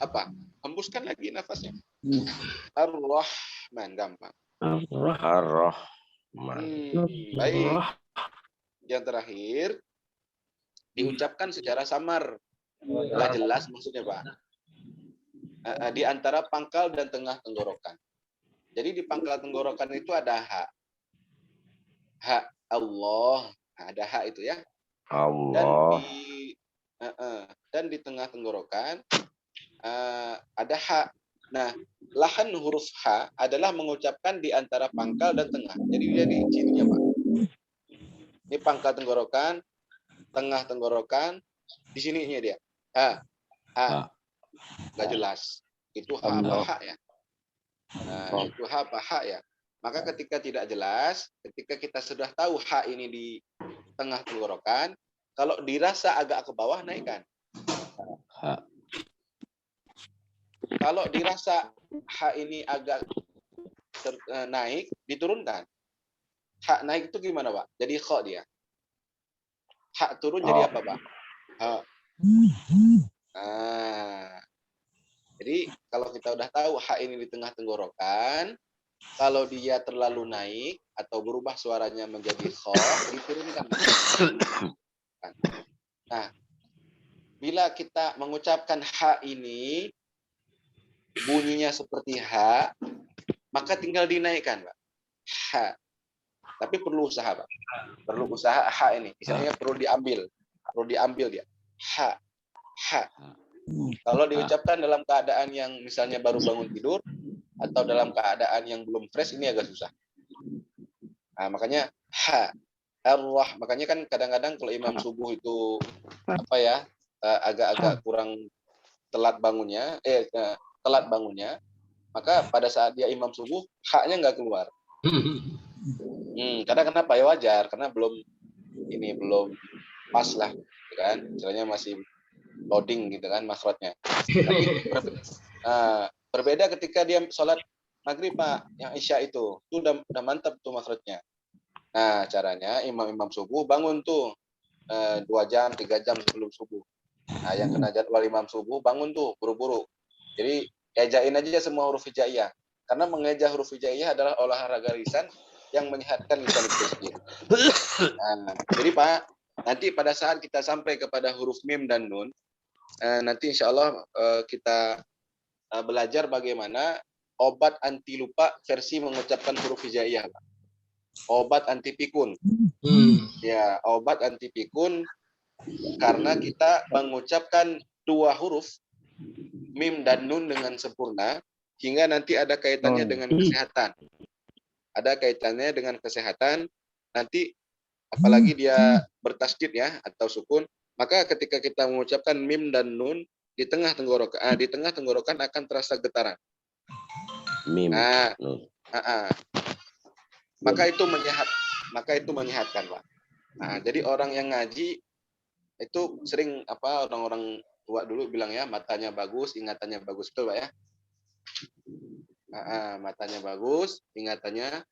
apa? Hembuskan lagi nafasnya. Ar-Rahman, gampang.
Ar-Rahman.
Baik. Yang terakhir diucapkan secara samar, nggak jelas maksudnya Pak. Di antara pangkal dan tengah tenggorokan. Jadi di pangkal tenggorokan itu ada hak Allah, ada hak itu ya.
Allah.
Dan di tengah tenggorokan ada hak. Nah, lahan huruf H adalah mengucapkan di antara pangkal dan tengah. Jadi dia di sininya Pak. Ini pangkal tenggorokan, tengah tenggorokan, di sininya dia. Nggak jelas. Itu H apa hak ya? Nah, itu H apa hak ya? Maka ketika tidak jelas, ketika kita sudah tahu H ini di tengah tenggorokan, kalau dirasa agak ke bawah, naikkan. Kalau dirasa H ini agak naik, diturunkan. Hak naik itu gimana Pak? Jadi kho dia. Hak turun jadi apa Pak? Jadi kalau kita udah tahu hak ini di tengah tenggorokan, kalau dia terlalu naik atau berubah suaranya menjadi kho, diturunkan. Nah, bila kita mengucapkan hak ini bunyinya seperti H, maka tinggal dinaikkan Pak. H. Tapi perlu usaha Pak. Perlu usaha H ini. Misalnya perlu diambil dia. H. Kalau diucapkan dalam keadaan yang misalnya baru bangun tidur atau dalam keadaan yang belum fresh, ini agak susah. Nah, makanya ar-Rah. Makanya kan kadang-kadang kalau imam subuh itu agak-agak kurang telat bangunnya, maka pada saat dia imam subuh, haknya nggak keluar. Karena kenapa ya, wajar, karena belum pas lah, kan? Misalnya masih loading gitu kan makhrajnya. Tapi berbeda ketika dia sholat maghrib Pak, yang isya itu udah mantap tuh makhrajnya. Nah caranya imam subuh bangun tuh 2 jam 3 jam sebelum subuh. Nah yang kena jadwal imam subuh bangun tuh buru-buru. Jadi ejain aja semua huruf hijaiyah. Karena mengeja huruf hijaiyah adalah olahraga lisan yang menyehatkan lisan itu sendiri. Nah, jadi Pak, nanti pada saat kita sampai kepada huruf mim dan nun, nanti insya Allah kita belajar bagaimana obat anti lupa versi mengucapkan huruf hijaiyah, Pak. Obat anti pikun. Ya, obat anti pikun karena kita mengucapkan 2 huruf mim dan nun dengan sempurna hingga nanti ada kaitannya dengan kesehatan. Ada kaitannya dengan kesehatan. Nanti apalagi dia bertasdid ya atau sukun, maka ketika kita mengucapkan mim dan nun di tengah tenggorokan akan terasa getaran.
Mim.
Maka itu menyehatkan, Pak. Nah, jadi orang yang ngaji itu sering orang-orang tua dulu bilang ya, matanya bagus, ingatannya bagus, betul Pak ya? Matanya bagus, ingatannya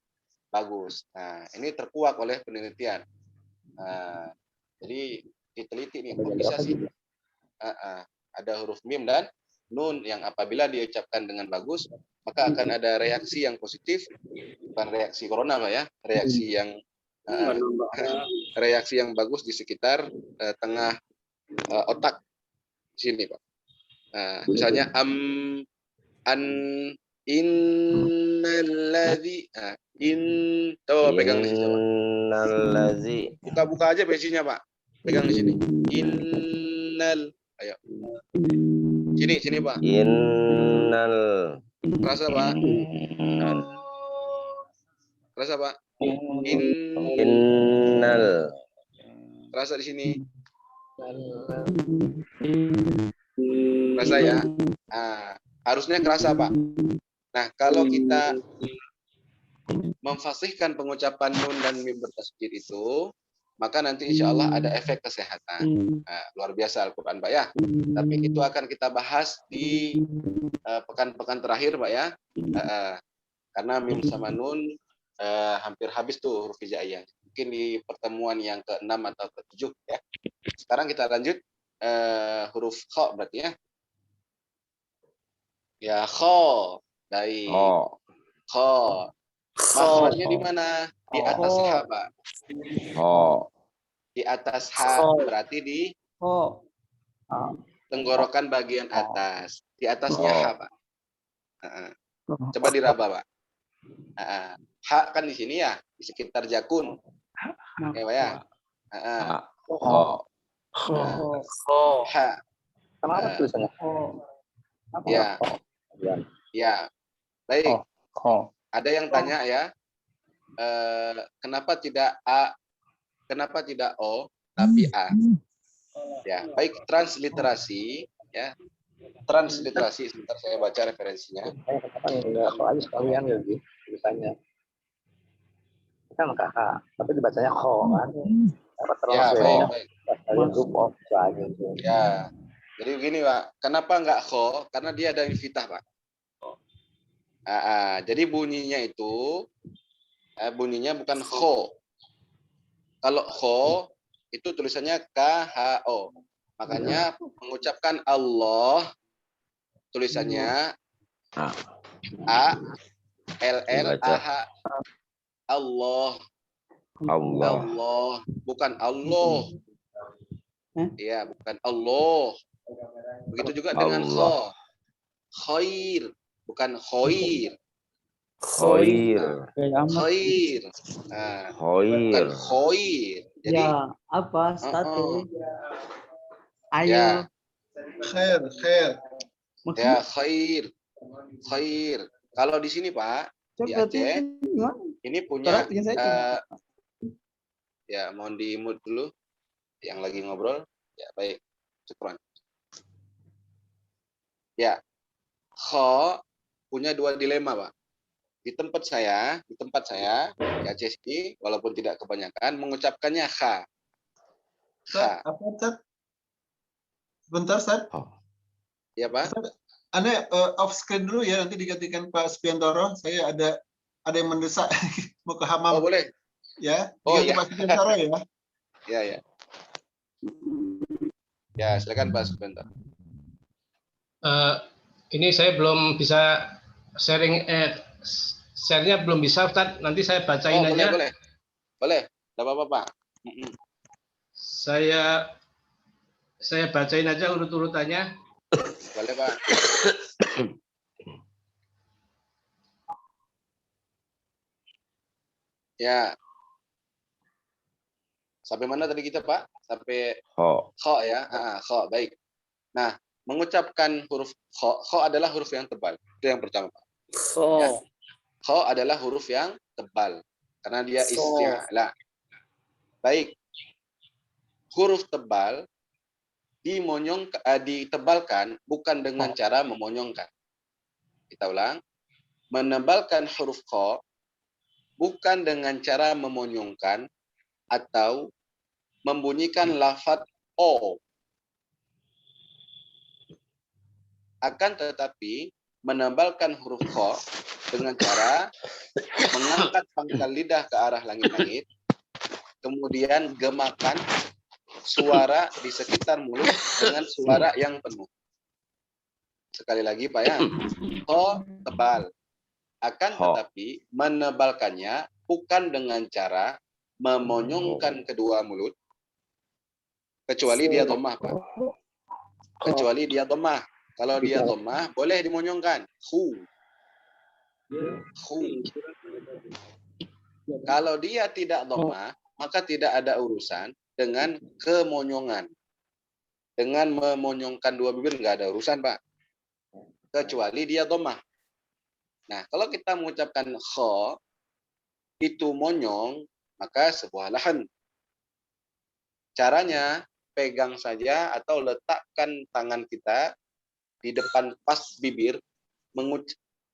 bagus. Nah, ini terkuak oleh penelitian. Jadi diteliti nih, kok bisa sih? Ada huruf mim dan nun yang apabila diucapkan dengan bagus, maka akan ada reaksi yang positif, bukan reaksi corona Pak ya, reaksi yang bagus di sekitar tengah otak sini Pak. Misalnya innalladzi coba pegang di sini coba.
Innalladzi.
Buka aja besinya Pak. Pegang di sini. Ayo. Sini Pak.
Innal.
Kerasa Pak. Kerasa Pak.
Innal.
Kerasa di sini. Kerasa ya. Harusnya kerasa Pak. Nah, kalau kita memfasihkan pengucapan nun dan mim bertasdid itu, maka nanti insya Allah ada efek kesehatan. Luar biasa Al-Quran Pak ya. Tapi itu akan kita bahas di pekan-pekan terakhir Pak ya. Karena mim sama nun hampir habis tuh huruf hijaiyah. Mungkin di pertemuan yang ke-6 atau ke-7 ya. Sekarang kita lanjut huruf kha berarti ya. Ya kha. Baik. Kha. Makhrajnya di mana? Di atas H, Pak. Di atas H berarti di tenggorokan bagian atas. Di atasnya H, Pak. Coba diraba, Pak. H kan di sini ya, di sekitar jakun. Ya, Pak ya. H.
Kenapa tulisannya?
Ya. Ya. Baik. Ada yang tanya ya, kenapa tidak A, kenapa tidak O, tapi A? Ya, baik transliterasi, ya, transliterasi. Sebentar saya baca referensinya.
Kalau aja sekalian ya tulisannya. Kita nggak H, tapi dibacanya Kho kan?
Ya, baik.
Ya.
Jadi begini Pak, kenapa nggak Kho? Karena dia ada infitah Pak. Jadi bunyinya itu bunyinya bukan kho. Kalau kho itu tulisannya KHO. Makanya mengucapkan Allah tulisannya ALLAH. Allah. Bukan Allah. Ya, bukan Allah. Begitu juga dengan kho. Khair. Bukan khoir.
Khoir.
Khoir. Bukan khoir. Jadi
ya, apa? State. Ayo.
Ya.
Khair.
Ya, khair. Khair. Kalau di sini Pak, di Aceh, ini punya ya, mohon di mute dulu yang lagi ngobrol. Ya, baik. Syukran. Ya. Kho punya 2 dilema, Pak. Di tempat saya di Aceh sini, walaupun tidak kebanyakan, mengucapkannya kha. Kha.
Bentar, Ustaz.
Ya, Pak.
Anda off screen dulu ya, nanti digantikan Pak Supiantoro. Saya ada yang mendesak mau ke hamam.
Oh, boleh.
Ya,
Oh,
diganti
ya.
Pak Supiantoro ya.
Ya, ya. Ya, silakan Pak sebentar.
Ini saya belum bisa sharing, share-nya belum bisa, Ustaz. Nanti saya bacain aja.
Boleh. Boleh. Tidak apa-apa, Pak.
Saya bacain aja urut-urutannya.
Boleh, Pak. Ya. Sampai mana tadi kita, Pak? Sampai kho ya. Kho, baik. Nah, mengucapkan huruf kho adalah huruf yang tebal. Itu yang pertama, Pak. Ya. Kho adalah huruf yang tebal karena dia isti'la. Baik. Huruf tebal ditebalkan bukan dengan cara memonyongkan. Kita ulang. Menebalkan huruf kho bukan dengan cara memonyongkan atau membunyikan lafaz o. Akan tetapi menebalkan huruf kho dengan cara mengangkat pangkal lidah ke arah langit-langit, kemudian gemakan suara di sekitar mulut dengan suara yang penuh. Sekali lagi, Pak ya. Kho tebal. Akan tetapi menebalkannya bukan dengan cara memonyongkan kedua mulut, kecuali dia dhammah, Pak. Kecuali dia dhammah. Kalau dia dhammah boleh dimonyongkan. Khu. Kalau dia tidak dhammah, maka tidak ada urusan dengan kemonyongan. Dengan memonyongkan dua bibir nggak ada urusan, Pak. Kecuali dia dhammah. Nah, kalau kita mengucapkan kho itu monyong, maka sebuah lahan. Caranya pegang saja atau letakkan tangan kita di depan pas bibir,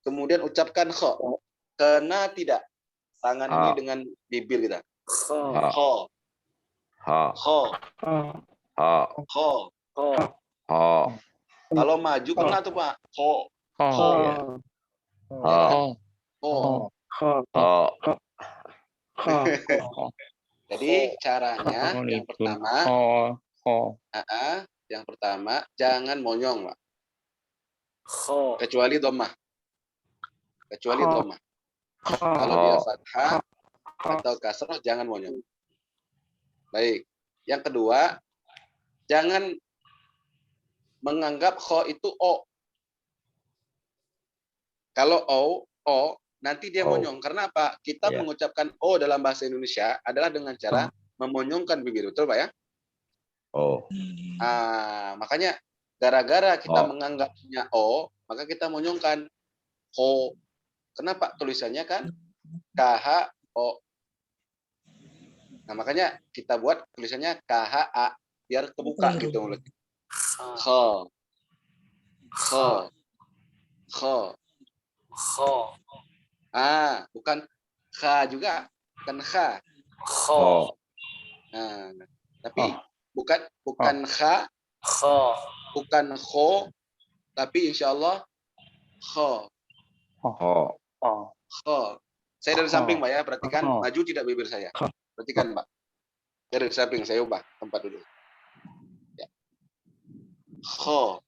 kemudian ucapkan kho. Kena tidak tangan ini dengan bibir kita. Kho. Kalau maju kena tuh, Pak. Kho. Jadi caranya yang pertama jangan monyong, Pak. Kecuali dhammah. Kalau dia fathah atau kasrah jangan monyong. Baik. Yang kedua, jangan menganggap kho itu o. Kalau o nanti dia monyong. Karena apa? Kita mengucapkan o dalam bahasa Indonesia adalah dengan cara memonyongkan bibir. Betul, Pak ya? Makanya gara-gara kita menganggapnya o, maka kita monyongkan ho. Kenapa? Tulisannya kan KH-O. Nah, makanya kita buat tulisannya KH-A biar kebuka gitu mulut. Kho. Bukan kha juga, bukan kha. Nah, tapi bukan kha, bukan kho, tapi insyaallah kho. Saya dari samping, Pak ya, perhatikan maju tidak bibir saya. Perhatikan, Pak. Dari samping saya ubah tempat dulu. Ya. Kho.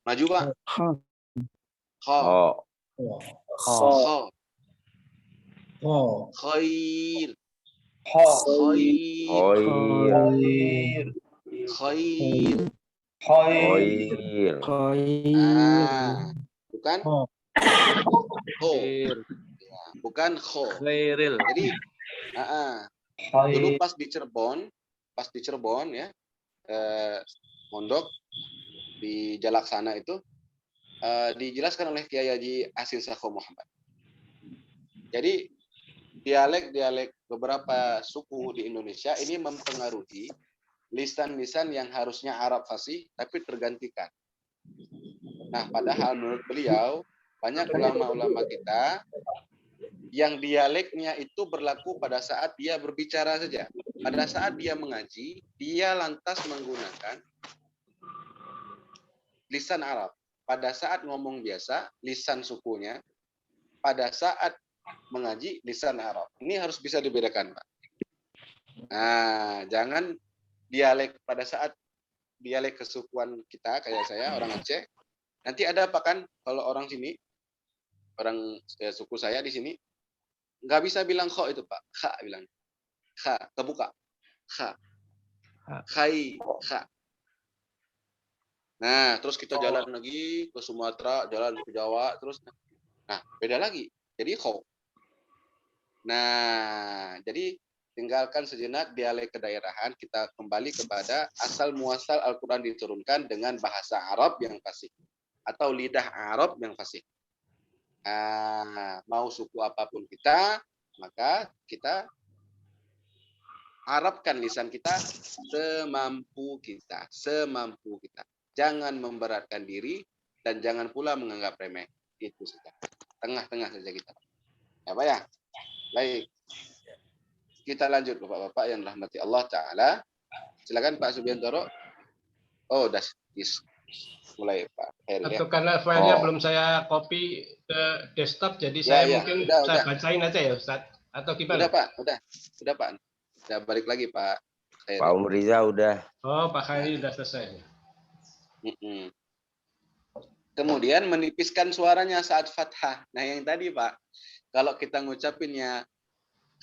Maju, Pak. Kho. Khair. Bukan bukan kho. Jadi dulu pas di Cirebon ya, mondok di Jalaksana itu dijelaskan oleh Kiai Haji Asil Sakho Muhammad. Jadi dialek beberapa suku di Indonesia ini mempengaruhi lisan-lisan yang harusnya Arab fasih tapi tergantikan. Nah, padahal menurut beliau banyak ulama-ulama kita yang dialeknya itu berlaku pada saat dia berbicara saja. pada saat dia mengaji, dia lantas menggunakan lisan Arab. Pada saat ngomong biasa, lisan sukunya. Pada saat mengaji, lisan Arab. Ini harus bisa dibedakan, Pak. Nah, jangan dialek pada saat dialek kesukuan kita, kayak saya, orang Aceh. Nanti ada apa kan, kalau orang sini, orang suku saya di sini, nggak bisa bilang kho itu, Pak. Kha bilang. Kha, kebuka. Kha. Khai, kha. Nah, terus kita jalan lagi ke Sumatera, jalan ke Jawa, terus nah, beda lagi. Jadi kho. Nah, jadi tinggalkan sejenak dialek kedaerahan, kita kembali kepada asal muasal Al-Qur'an diturunkan dengan bahasa Arab yang fasih atau lidah Arab yang fasih. Mau suku apapun kita, maka kita Arabkan lisan kita semampu kita, semampu kita. Jangan memberatkan diri dan jangan pula menganggap remeh. Itu saja. Tengah-tengah saja kita. Ya, Pak ya? Baik. Kita lanjut Bapak-bapak yang rahmati Allah Ta'ala. Silakan Pak Subiantoro. Oh, udah mulai Pak Heri.
Atau karena filenya belum saya copy ke desktop, jadi saya mungkin saya bacain aja ya Ustaz. Atau gimana?
Udah Pak, udah Pak. Udah balik lagi Pak Heri.
Pak Umriza udah.
Oh, Pak Heri udah selesai.
Kemudian menipiskan suaranya saat fathah. Nah yang tadi Pak, kalau kita ngucapinnya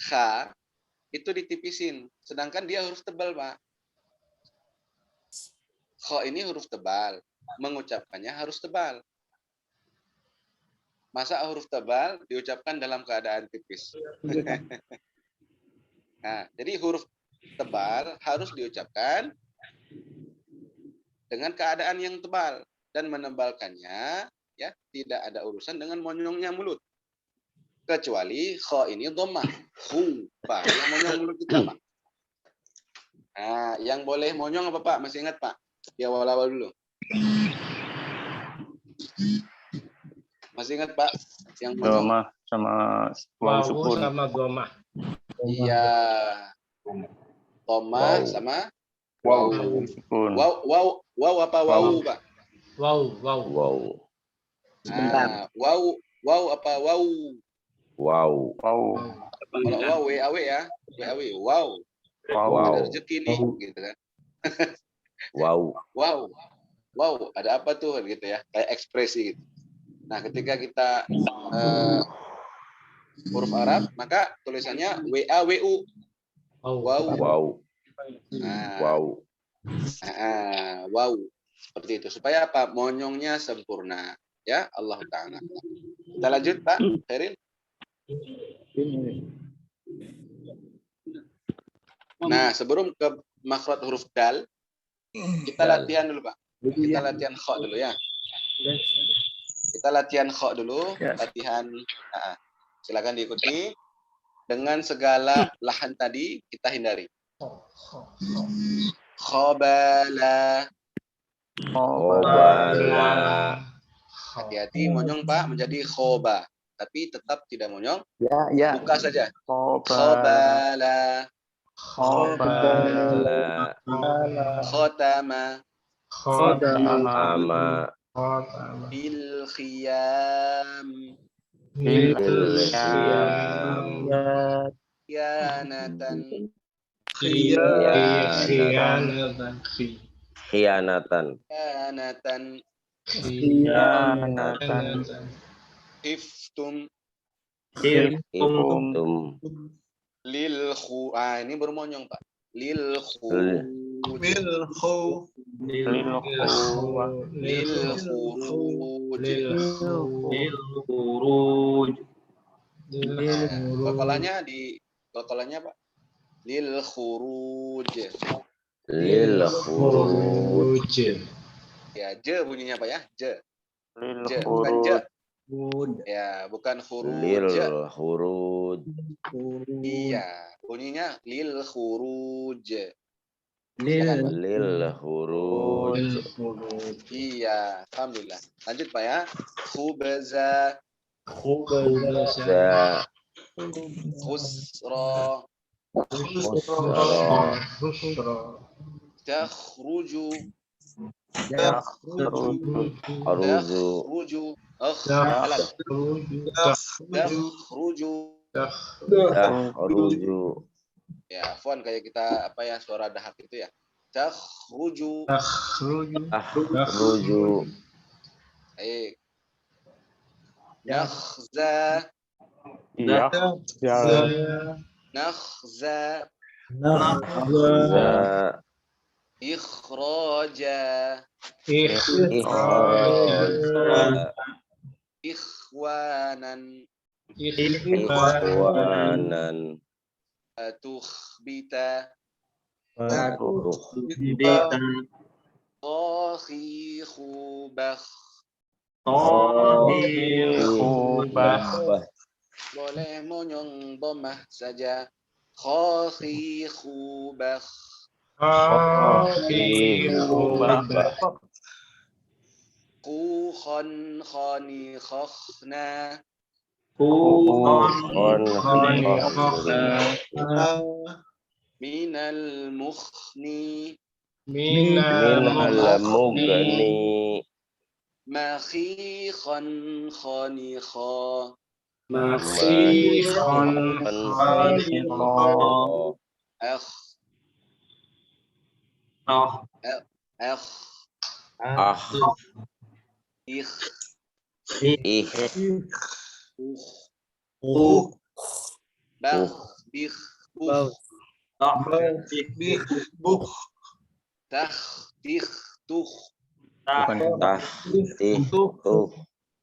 kha, itu ditipisin. Sedangkan dia huruf tebal Pak. Kha ini huruf tebal. Mengucapkannya harus tebal. Masa huruf tebal diucapkan dalam keadaan tipis? Nah, jadi huruf tebal harus diucapkan dengan keadaan yang tebal dan menebalkannya ya tidak ada urusan dengan monyongnya mulut kecuali kha ini dhammah hu Pak yang monyong mulut kita Pak. Nah yang boleh monyong apa Pak, masih ingat Pak di awal-awal dulu, masih ingat Pak yang monyong
sama waw sukun
sama gomah.
Iya, dhammah sama
waw sukun.
Wow apa wow Pak?
Wow.
Nah, wow apa wow?
Wow.
Kalau wow WAW ya, WAW. Wow. Ada rezeki nih, gitu kan? Wow. Ada apa tuh gitu ya? Kayak ekspresi gitu. Nah, ketika kita huruf Arab, maka tulisannya WAWU. Wow. Wow. Wow. Seperti itu. Supaya apa? Monyongnya sempurna. Ya, Allah Ta'ala. Kita lanjut, Pak Heril. Nah, sebelum ke makhraj huruf dal, kita latihan dulu, Pak. Kita latihan kha dulu ya. Kita latihan kha dulu, latihan. Silakan diikuti. Dengan segala lahan tadi kita hindari. Khabala. Hati-hati monyong Pak menjadi khoba, tapi tetap tidak monyong.
Ya.
Buka saja. Khabala. Khotama. Bil khiyam. Khianatan. Khiftum. Lil khu. Ini bermonyong Pak. Lil khuruj. Kokolanya Pak. Lil khuruj. Ya, je bunyinya Pak ya. Je. Bukan je. Ya, bukan khuruj. Iya, bunyinya lil khuruj. Iya, alhamdulillah. Lanjut Pak ya. Khubza. Khusra. Takhruju.
Aruzu.
Jalan. Takhruju. Ya, font kayak kita apa ya, suara dahak itu ya. Takhruju.
Akhruju.
Baik. Nakhza. Nakhza.
Za.
Ikhraja.
Ikhraja.
Ikhwanan.
Ikhwanan.
Tukhbita. Khubakh. Boleh monyong domah saja. Khubakh. Kukhon khani khokhna. Minal mukhni.
Minal mugni.
Makhikhon khani kha.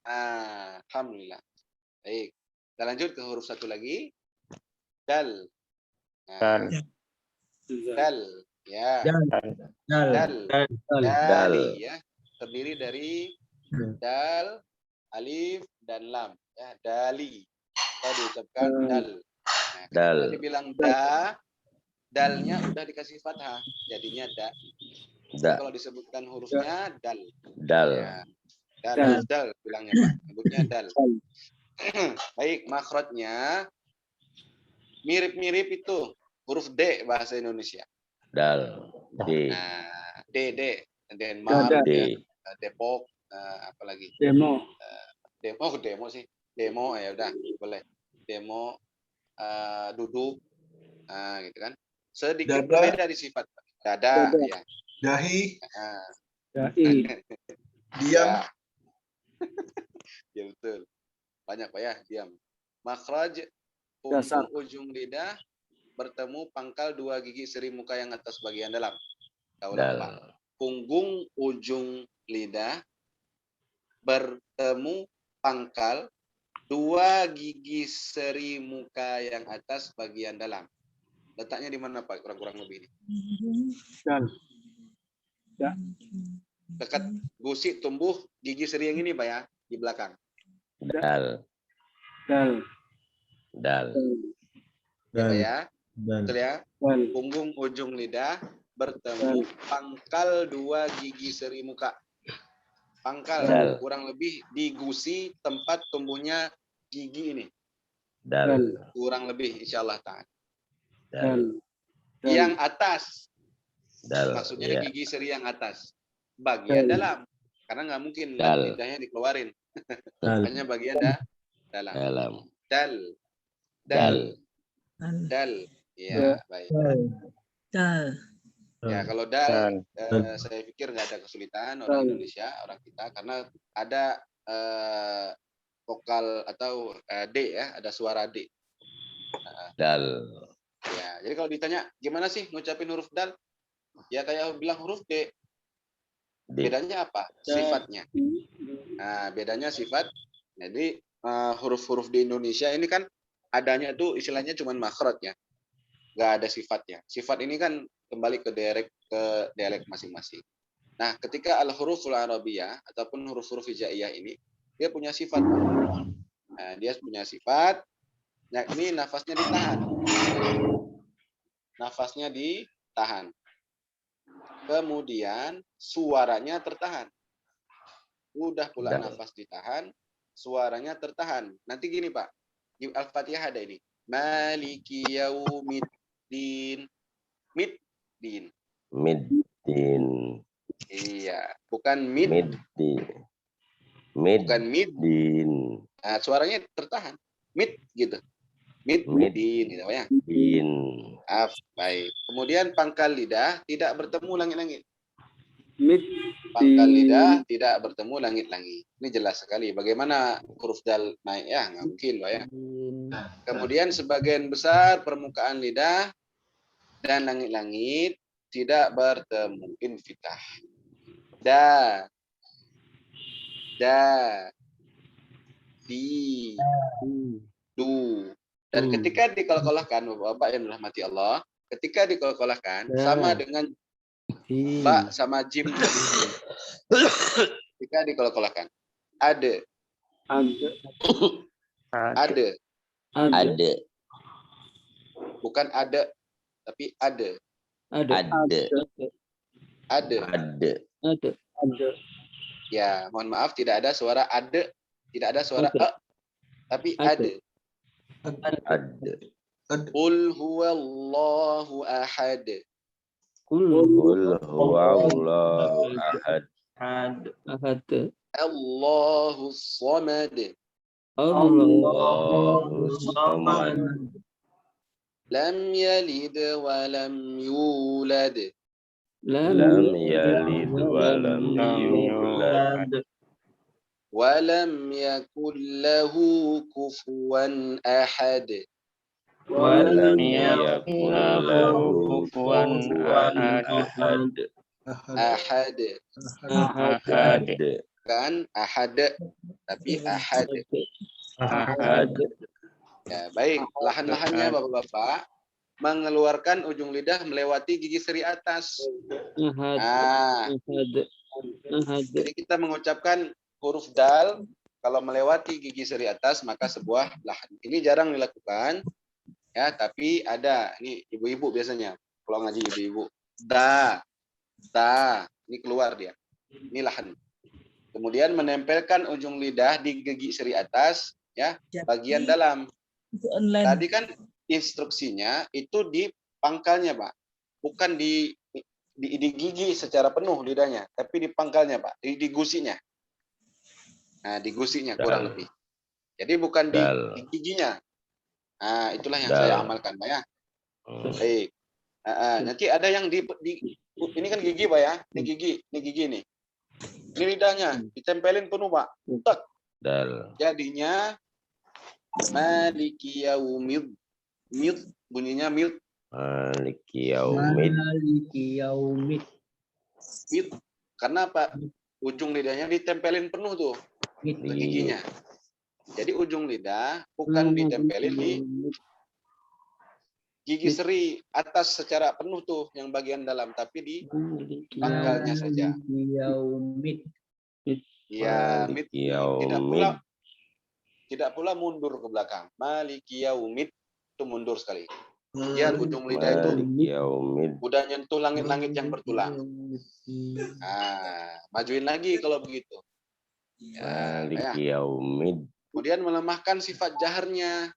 Alhamdulillah. Baik. Kita lanjut ke huruf satu lagi. Dal. Dal. Ya. Dali ya. Terdiri dari dal, alif, dan lam. Ya, dali. Kita diucapkan dal. Nah, kalau dibilang dalnya udah dikasih fathah, jadinya da. Kalau disebutkan hurufnya dal. Ya. Dal bilangnya Pak. Sebutnya dal. Baik, makhrajnya mirip-mirip itu huruf D bahasa Indonesia.
Dal. D.
Nah, D. Denmark, ya. Depok, apalagi. Demo sih. Demo ya udah boleh. Demo, duduk, gitu kan. Sedikit berbeda di sifat. Dada. Ya.
Dahi.
Diam. Ya betul. Banyak Pak ya, diam. Makhraj ujung lidah bertemu pangkal dua gigi seri muka yang atas bagian dalam. Punggung ujung lidah bertemu pangkal dua gigi seri muka yang atas bagian dalam. Letaknya di mana Pak? Kurang lebih ini. Dekat gusi tumbuh gigi seri yang ini Pak ya, di belakang. Dal. Ya. Betul ya. Punggung ujung lidah bertemu pangkal dua gigi seri muka. Pangkal kurang lebih di gusi tempat tumbuhnya gigi ini. Kurang lebih insyaallah ta'ala. Yang atas. Maksudnya di gigi seri yang atas. Bagian dalam. Karena nggak mungkin lidahnya dikeluarin. Hanya bagian dalam. Dal. Ya, baik. Ya, kalau dal, saya pikir nggak ada kesulitan orang Indonesia, orang kita, karena ada vokal atau D ya, ada suara D.
Dal.
Ya, jadi kalau ditanya gimana sih ngucapin huruf dal, ya kayak bilang huruf D. Bedanya apa? Sifatnya. Nah, bedanya sifat. Jadi huruf-huruf di Indonesia ini kan adanya tuh istilahnya cuma makhraj ya. Nggak ada sifatnya. Sifat ini kan kembali ke dialek masing-masing. Nah, ketika al-huruful arabiyah ataupun huruf-huruf hijaiyah ini, dia punya sifat. Nah, dia punya sifat. Nah, ini nafasnya ditahan. Nafasnya ditahan. Kemudian suaranya tertahan. Udah pula nafas ditahan, suaranya tertahan. Nanti gini Pak, di Al-Fatihah ada ini. Maliki yaumid. din. Middin.
Middin.
Iya, bukan mid,
Middin.
bukan mid.
Middin.
Nah, suaranya tertahan. Mid gitu. Middin gitu ya.
Din.
Baik. Kemudian pangkal lidah tidak bertemu langit-langit.
Mid.
Pangkal lidah tidak bertemu langit-langit. Ini jelas sekali. Bagaimana huruf dal naik ya? Nggak mungkin, Pak ya. Kemudian sebagian besar permukaan lidah dan langit-langit tidak bertemu. Infitah. Da. Di. Du. Dan ketika dikolkolahkan, Bapak yang dirahmati Allah, ketika dikolkolahkan sama dengan ba sama jim. Ketika dikolkolahkan, ada. Bukan ada, tapi ada. Ya, mohon maaf tidak ada suara ada, tidak ada suara tapi ada. Qul huwallahu ahad.
Qul huwallahu ahad.
Allahus samad.
Allahus samad.
Lam yalid wa lam yulad.
Lam yalid wa lam yulad.
Wa lam yakul lahu kufuwan ahad.
Wa lam yakul lahu kufuwan ahad.
Ahad. Kan ahad, tapi ahad. Ya, baik. Lahan-lahannya Bapak-bapak mengeluarkan ujung lidah melewati gigi seri atas. Nah, jadi kita mengucapkan huruf dal kalau melewati gigi seri atas maka sebuah lahan. Ini jarang dilakukan, ya. Tapi ada. Ini ibu-ibu biasanya kalau ngaji ibu-ibu. Da, ini keluar dia. Ini lahan. Kemudian menempelkan ujung lidah di gigi seri atas, ya, bagian dalam. Tadi kan instruksinya itu di pangkalnya, Pak. Bukan di gigi secara penuh lidahnya, tapi di pangkalnya, Pak. Di gusinya. Nah, di gusinya kurang lebih. Jadi bukan di giginya. Nah, itulah yang saya amalkan, Pak ya. Baik. Nanti ada yang ini kan gigi, Pak ya. Ini gigi nih. Ini lidahnya ditempelin penuh, Pak. Tek. Jadinya Maliki yaumid. Mid bunyinya mid.
Maliki yaumid.
Mid. Karena apa? Ujung lidahnya ditempelin penuh tuh ke giginya. Jadi ujung lidah bukan ditempelin di gigi seri atas secara penuh tuh yang bagian dalam, tapi di pangkalnya saja. Ya, mid. Tidak pula mundur ke belakang. Maliki yaumid itu mundur sekali. Biar ujung lidah itu udah nyentuh langit-langit yang bertulang. Nah, majuin lagi kalau begitu. Ya. Kemudian melemahkan sifat jaharnya.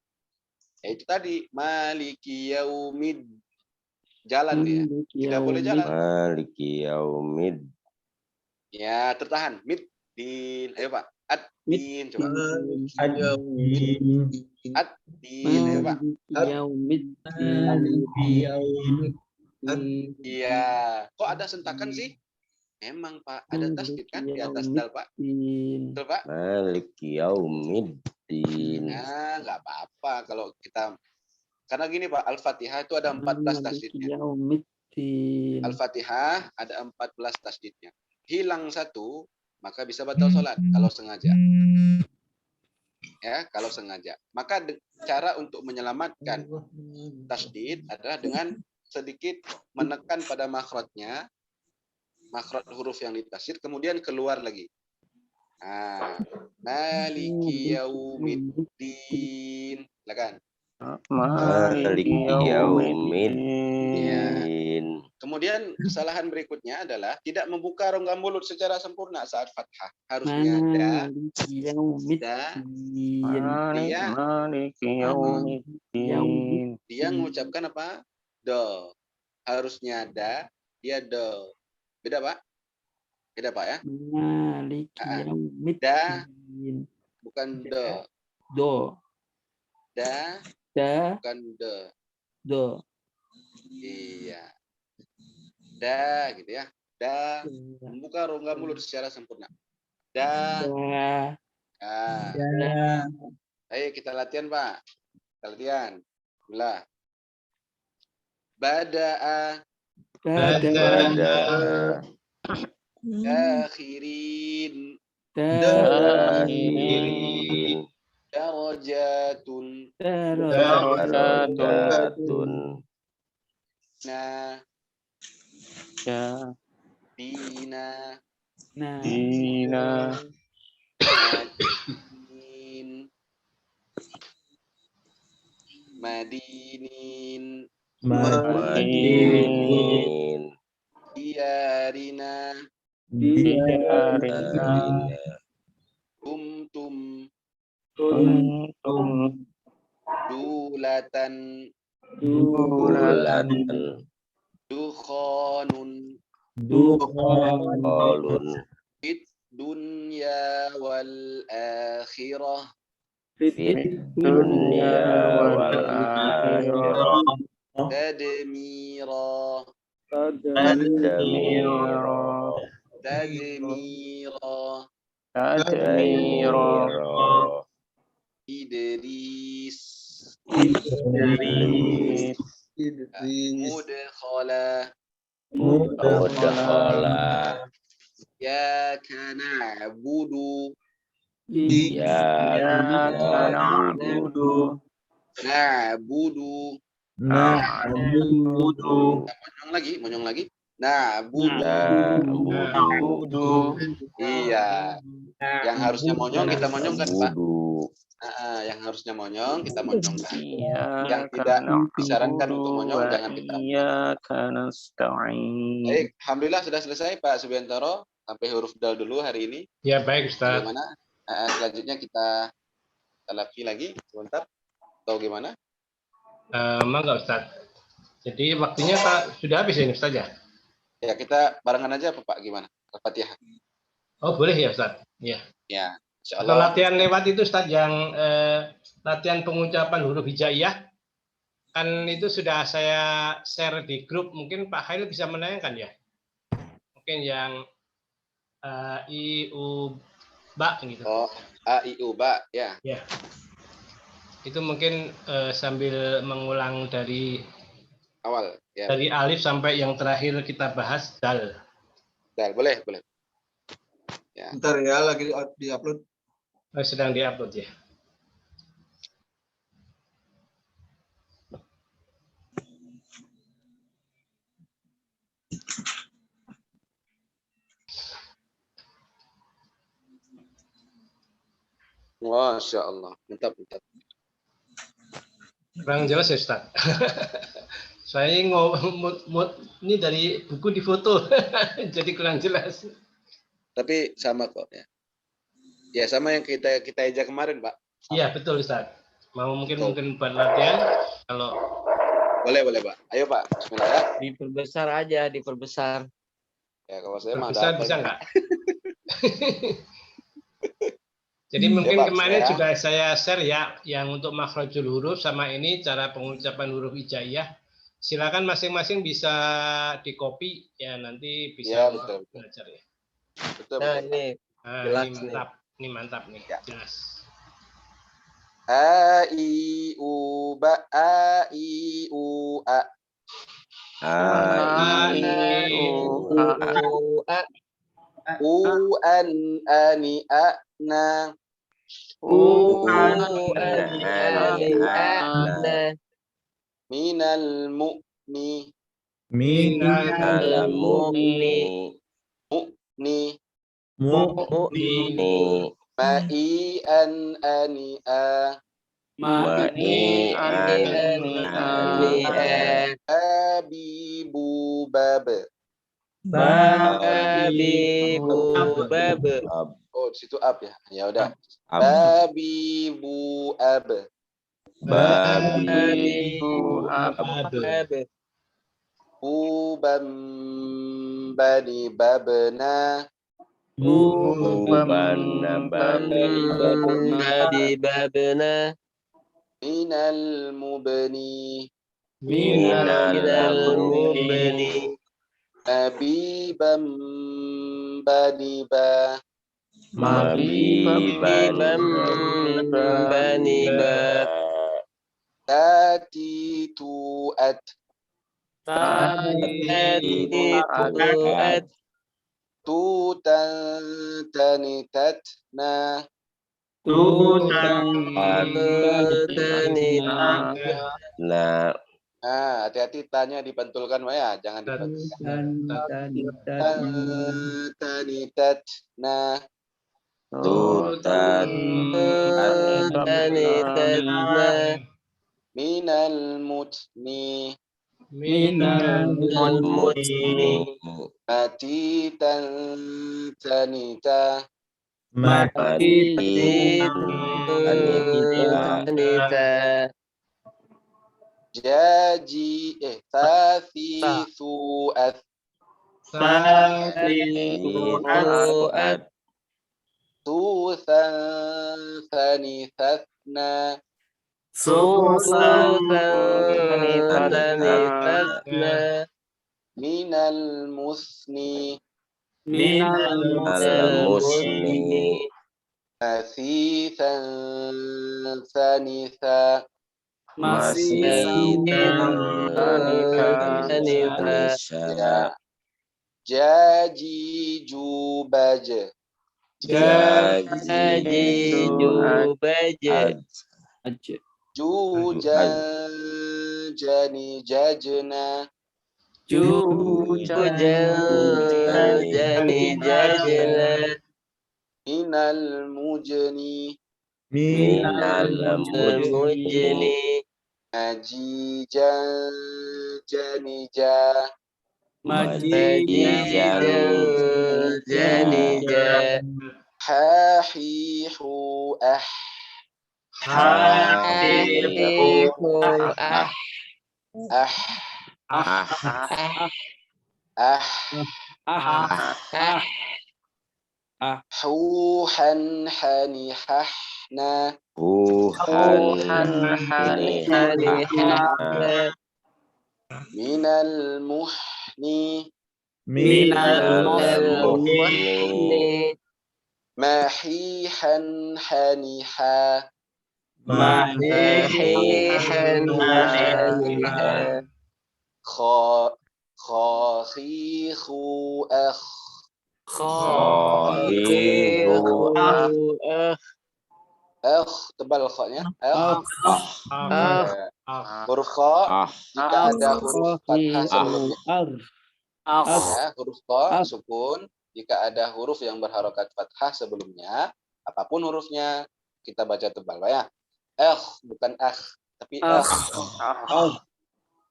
Yaitu tadi Maliki yaumid. Jalan dia. Tidak boleh jalan.
Maliki yaumid.
Ya, tertahan. Mid din. Ayo, Pak. Ad-din coba. Ad-din. Ayo, Pak. Iya. Kok ada sentakan sih? Emang, Pak. Ada tasdid kan di atas dal, Pak? Betul, Pak?
Maliki yaumiddin.
Nah, nggak apa-apa kalau kita. Karena gini, Pak. Al-Fatihah itu ada 14 tasdidnya. Al-Fatihah ada 14 tasdidnya. Hilang satu, maka bisa batal sholat kalau sengaja. Ya, kalau sengaja. Maka cara untuk menyelamatkan tasdid adalah dengan sedikit menekan pada makhrajnya, makhraj huruf yang ditasdid, kemudian keluar lagi. Nah, Maliki yaumiddin. Silakan.
Maliki yaumiddin.
Ya. Kemudian kesalahan berikutnya adalah tidak membuka rongga mulut secara sempurna saat fathah. Harusnya dia mengucapkan apa? do. Harusnya da, dia do. Beda Pak? Beda Pak ya?
Maliki yaumiddin.
Bukan do.
Do.
Da,
Da.
bukan do.
Do.
Iya. Da gitu ya. Da, membuka rongga mulut secara sempurna. Da.
Da.
Ah.
Da.
Ayo kita latihan Pak. Kita latihan. Bismillah. Bada'a.
Bada'a.
Dakhirin.
Dakhirin.
Darajatun.
Darajatun.
Na.
Ya.
Dina.
Dina.
Madinin.
Madinin.
Diyarina.
Diyarina.
Kumtum.
Kuntum.
Dulatan.
Dulatan.
Dukhanun.
Dukhanun.
Fit dunya wal akhirah.
Fid dunya wal akhirah.
Tadmira.
Tadmira.
Tadmira.
Tadmira.
Idris.
Idris.
Mudkhala.
Mudkhala.
Ya kana budu.
Ya
na'budu.
Na'budu.
Na'budu.
Monyong lagi. Na'budu.
Na'budu.
Iya. Yang harusnya monyong kita monyongkan, Pak.
Budu.
Yang harusnya monyong kita monyongkan.
Iya.
Yang tidak disarankan untuk monyong jangan kita.
Iyyaka nasta'in.
Baik, alhamdulillah sudah selesai Pak Subiantoro sampai huruf dal dulu hari ini.
Ya baik Ustaz.
Bagaimana? Selanjutnya kita lagi sebentar atau gimana?
Mangga Ustaz. Jadi waktunya sudah habis ini Ustaz ya?
Ya kita barengan aja Pak gimana? Al-Fatihah.
Oh boleh ya Ustaz. Ya.
Ya,
Kalau
insyaallah.
latihan lewat itu Ustaz yang latihan pengucapan huruf hijaiyah kan itu sudah saya share di grup. Mungkin Pak Khairil bisa menayangkan ya. Mungkin yang I U Ba gitu.
Oh, A I U Ba ya.
Ya. Itu mungkin sambil mengulang dari
Awal ya.
dari alif sampai yang terakhir kita bahas dal.
Dal, boleh. Ya.
Bentar ya, lagi di-upload.
Sedang diupload ya.
Masya Allah, mantap.
Kurang jelas ya Ustaz. Saya ini dari buku di foto, jadi kurang jelas.
Tapi sama kok ya. Ya sama yang kita ejak kemarin Pak.
Iya betul Ustaz. Mau mungkin buat latihan kalau
boleh Pak. Ayo Pak, Bismillah ya.
Diperbesar aja, diperbesar.
Ya kalau saya mah
bisa nggak? Jadi mungkin
Pak,
kemarin
ya.
juga saya share ya yang untuk makhrajul huruf sama ini cara pengucapan huruf hijaiyah. Silakan masing-masing bisa di-copy ya nanti bisa
betul.
belajar ya.
Betul.
Ini jelas
Ini mantap nih,
ya.
jelas.
A I U Ba A I U A. U An Ani A Na. Minal mu'mi.
Minal mu'ni.
Mu'ni.
Mu'ni.
Ma'i an ani a.
Ma'i ani a.
Babibu bab. Oh, di situ ab ya. Ya udah. Babibu ab.
Babibu ab.
Buban bani babna.
Buban badi babna.
Minal mubni.
Minal mubni.
Mabiban bani ba.
Mabiban bani ba.
Tati tu'at.
Tatu'at.
Tutan tanitatna.
Nah,
Hati-hati tanya dipantulkan ya, jangan dipantulkan. Tanitatna. Minal mutni. Mati tanita. Jaji Fathithu'ath. Tuthan Thanithatna. Minal musni. Masithan Thanitha. Ya. Jaji jubaj. Jujan jani jajna. Minal mujni. Majijan janija. Hahihu Huhan hanihahna. Minal muhni. Mahihan haniha. Khakhihu akh. Tebal khanya. Huruf kha jika ada huruf fathah sebelumnya. Ya, huruf kha sukun. Jika ada huruf yang berharokat fathah sebelumnya, apapun hurufnya, kita baca tebal ya. Bukan tapi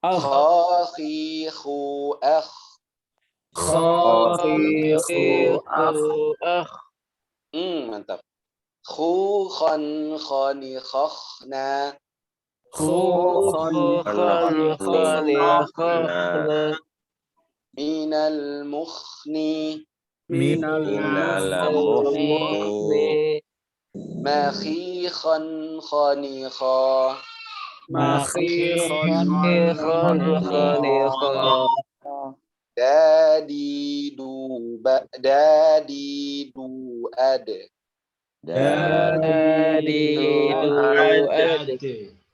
Khakhihu akh. Mantap. Khukhan khanikhna. Minal mukhni. Makhikhan khanikha. Dadidu'ad.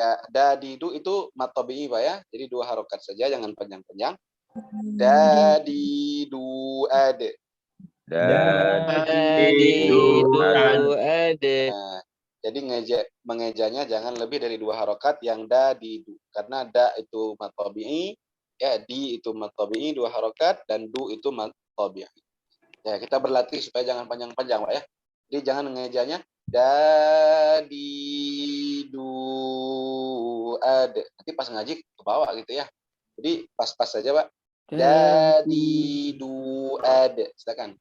Ya, dadidu itu mat tabi'i Pak ya. Jadi 2 harokat saja, jangan panjang-panjang. Dadidu'ad. Nah, jadi mengejanya jangan lebih dari 2 harokat yang dadidu. Karena da itu mat tabi'i, ya di itu mat tabi'i 2 harokat, dan du itu mat tabi'i. Ya, kita berlatih supaya jangan panjang-panjang Pak ya. Jadi jangan mengejanya dadidu'ad. Nanti pas ngaji ke bawah gitu ya. Jadi pas-pas saja Pak. Dadidu'ad. Silakan.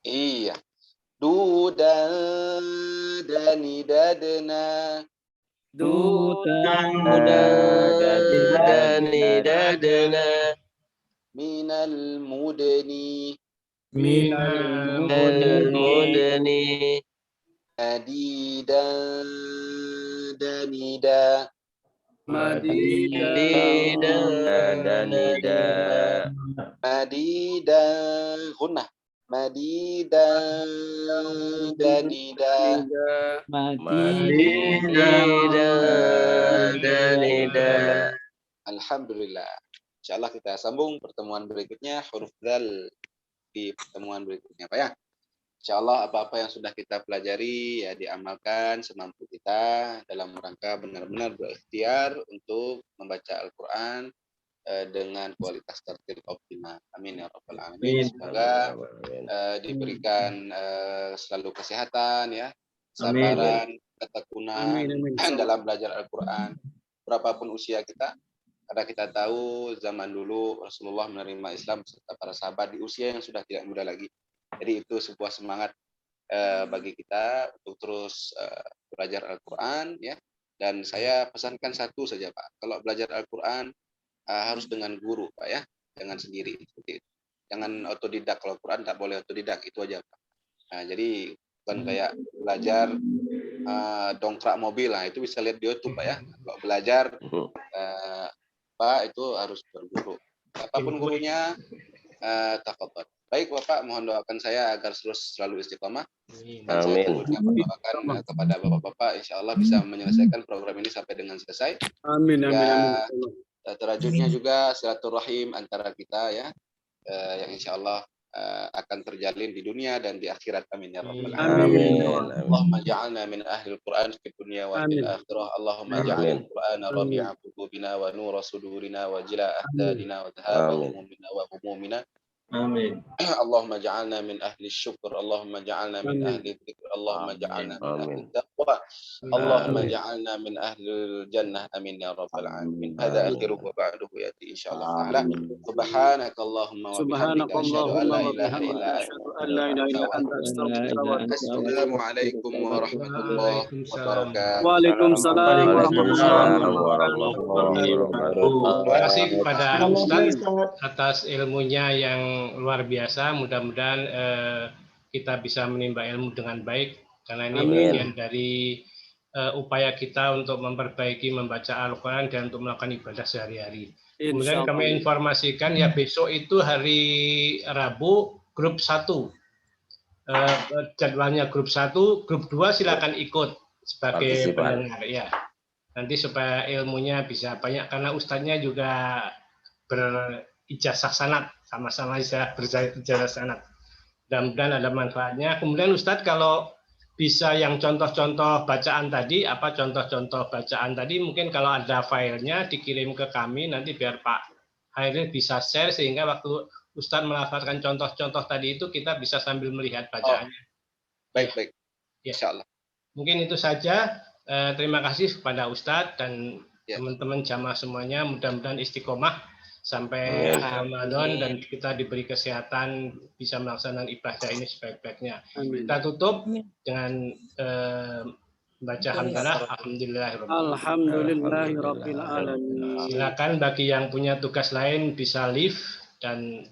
Iya. Dudan dani dadna.
Dani dadana.
minal mudni
Al-mudani.
madidan danida
Madida. Danida.
madidan gunnah madidan danida.
Madida. Danida.
Alhamdulillah. Insyaallah kita sambung pertemuan berikutnya huruf dzal di pertemuan berikutnya Pak ya. Insyaallah apa-apa yang sudah kita pelajari ya diamalkan semampu kita dalam rangka benar-benar berikhtiar untuk membaca Al-Qur'an dengan kualitas tertil optimal. Amin ya rabbal alamin. Semoga diberikan selalu kesehatan ya, kesabaran, ketekunan dalam belajar Al-Qur'an berapapun usia kita. Karena kita tahu zaman dulu Rasulullah menerima Islam serta para sahabat di usia yang sudah tidak muda lagi. Jadi itu sebuah semangat bagi kita untuk terus belajar Al-Quran ya. Dan saya pesankan satu saja Pak, kalau belajar Al-Quran harus dengan guru Pak ya, jangan sendiri. Jangan otodidak, kalau Al-Quran tak boleh otodidak, itu aja Pak. Nah, jadi bukan kayak belajar dongkrak mobil, nah itu bisa lihat di YouTube Pak ya. Kalau belajar Pak itu harus berguru. Apapun gurunya, tafadhol. Baik Bapak, mohon doakan saya agar selalu istiqomah. Dan saya tentunya mendoakan kepada Bapak-Bapak, insya Allah bisa menyelesaikan program ini sampai dengan selesai.
Amin.
Ya, terwujudnya juga silaturahim antara kita ya, yang insya Allah akan terjalin di dunia dan di akhirat. Amin ya rabbal alamin. Allahumma ja'alna min ahli al-Qur'an fi dunya wa fil akhirah. Allahumma ja'al al-Qur'ana rabi'a qulubina wa nura sudurina wa jila ahdadina wa dhahaba humumina wa humumina.
Amin.
Allahumma ja'alna min ahli syukur. Allahumma ja'alna min ahli dzikr. Allahumma ja'alna min ahli taqwa. Allahumma ja'alna min ahli jannah. Amin ya rabbal alamin. Hadza akhiru wa ba'duhu yati insyaallah taala. Subhanakallahumma wa bihamdika asyhadu an la ilaha illa anta astaghfiruka wa atubu ilaik. Assalamualaikum warahmatullahi wabarakatuh.
Waalaikumsalam warahmatullahi
wabarakatuh.
Terima kasih kepada Ustaz atas ilmunya yang luar biasa. Mudah-mudahan kita bisa menimba ilmu dengan baik, karena ini bagian dari upaya kita untuk memperbaiki membaca Al-Quran dan untuk melakukan ibadah sehari-hari. Kemudian kami informasikan ya, besok itu hari Rabu grup 1. Jadwalnya grup 1, grup 2 silakan ikut sebagai pendengar ya. Nanti supaya ilmunya bisa banyak, karena ustadznya juga berijazah sanad, sama-sama berijazah sanad. Mudah-mudahan ada manfaatnya. Kemudian Ustadz, kalau bisa yang contoh-contoh bacaan tadi, apa contoh-contoh bacaan tadi, mungkin kalau ada filenya dikirim ke kami, nanti biar Pak Hairil bisa share, sehingga waktu Ustadz melafalkan contoh-contoh tadi itu kita bisa sambil melihat bacaannya.
Baik. Insya Allah.
Mungkin itu saja. Terima kasih kepada Ustadz dan teman-teman jamaah semuanya. Mudah-mudahan istiqomah sampai Ramadan dan kita diberi kesehatan bisa melaksanakan ibadah ini sebaik-baiknya. Kita tutup dengan baca hamdalah.
Alhamdulillahirabbil alamin.
Silakan bagi yang punya tugas lain bisa live dan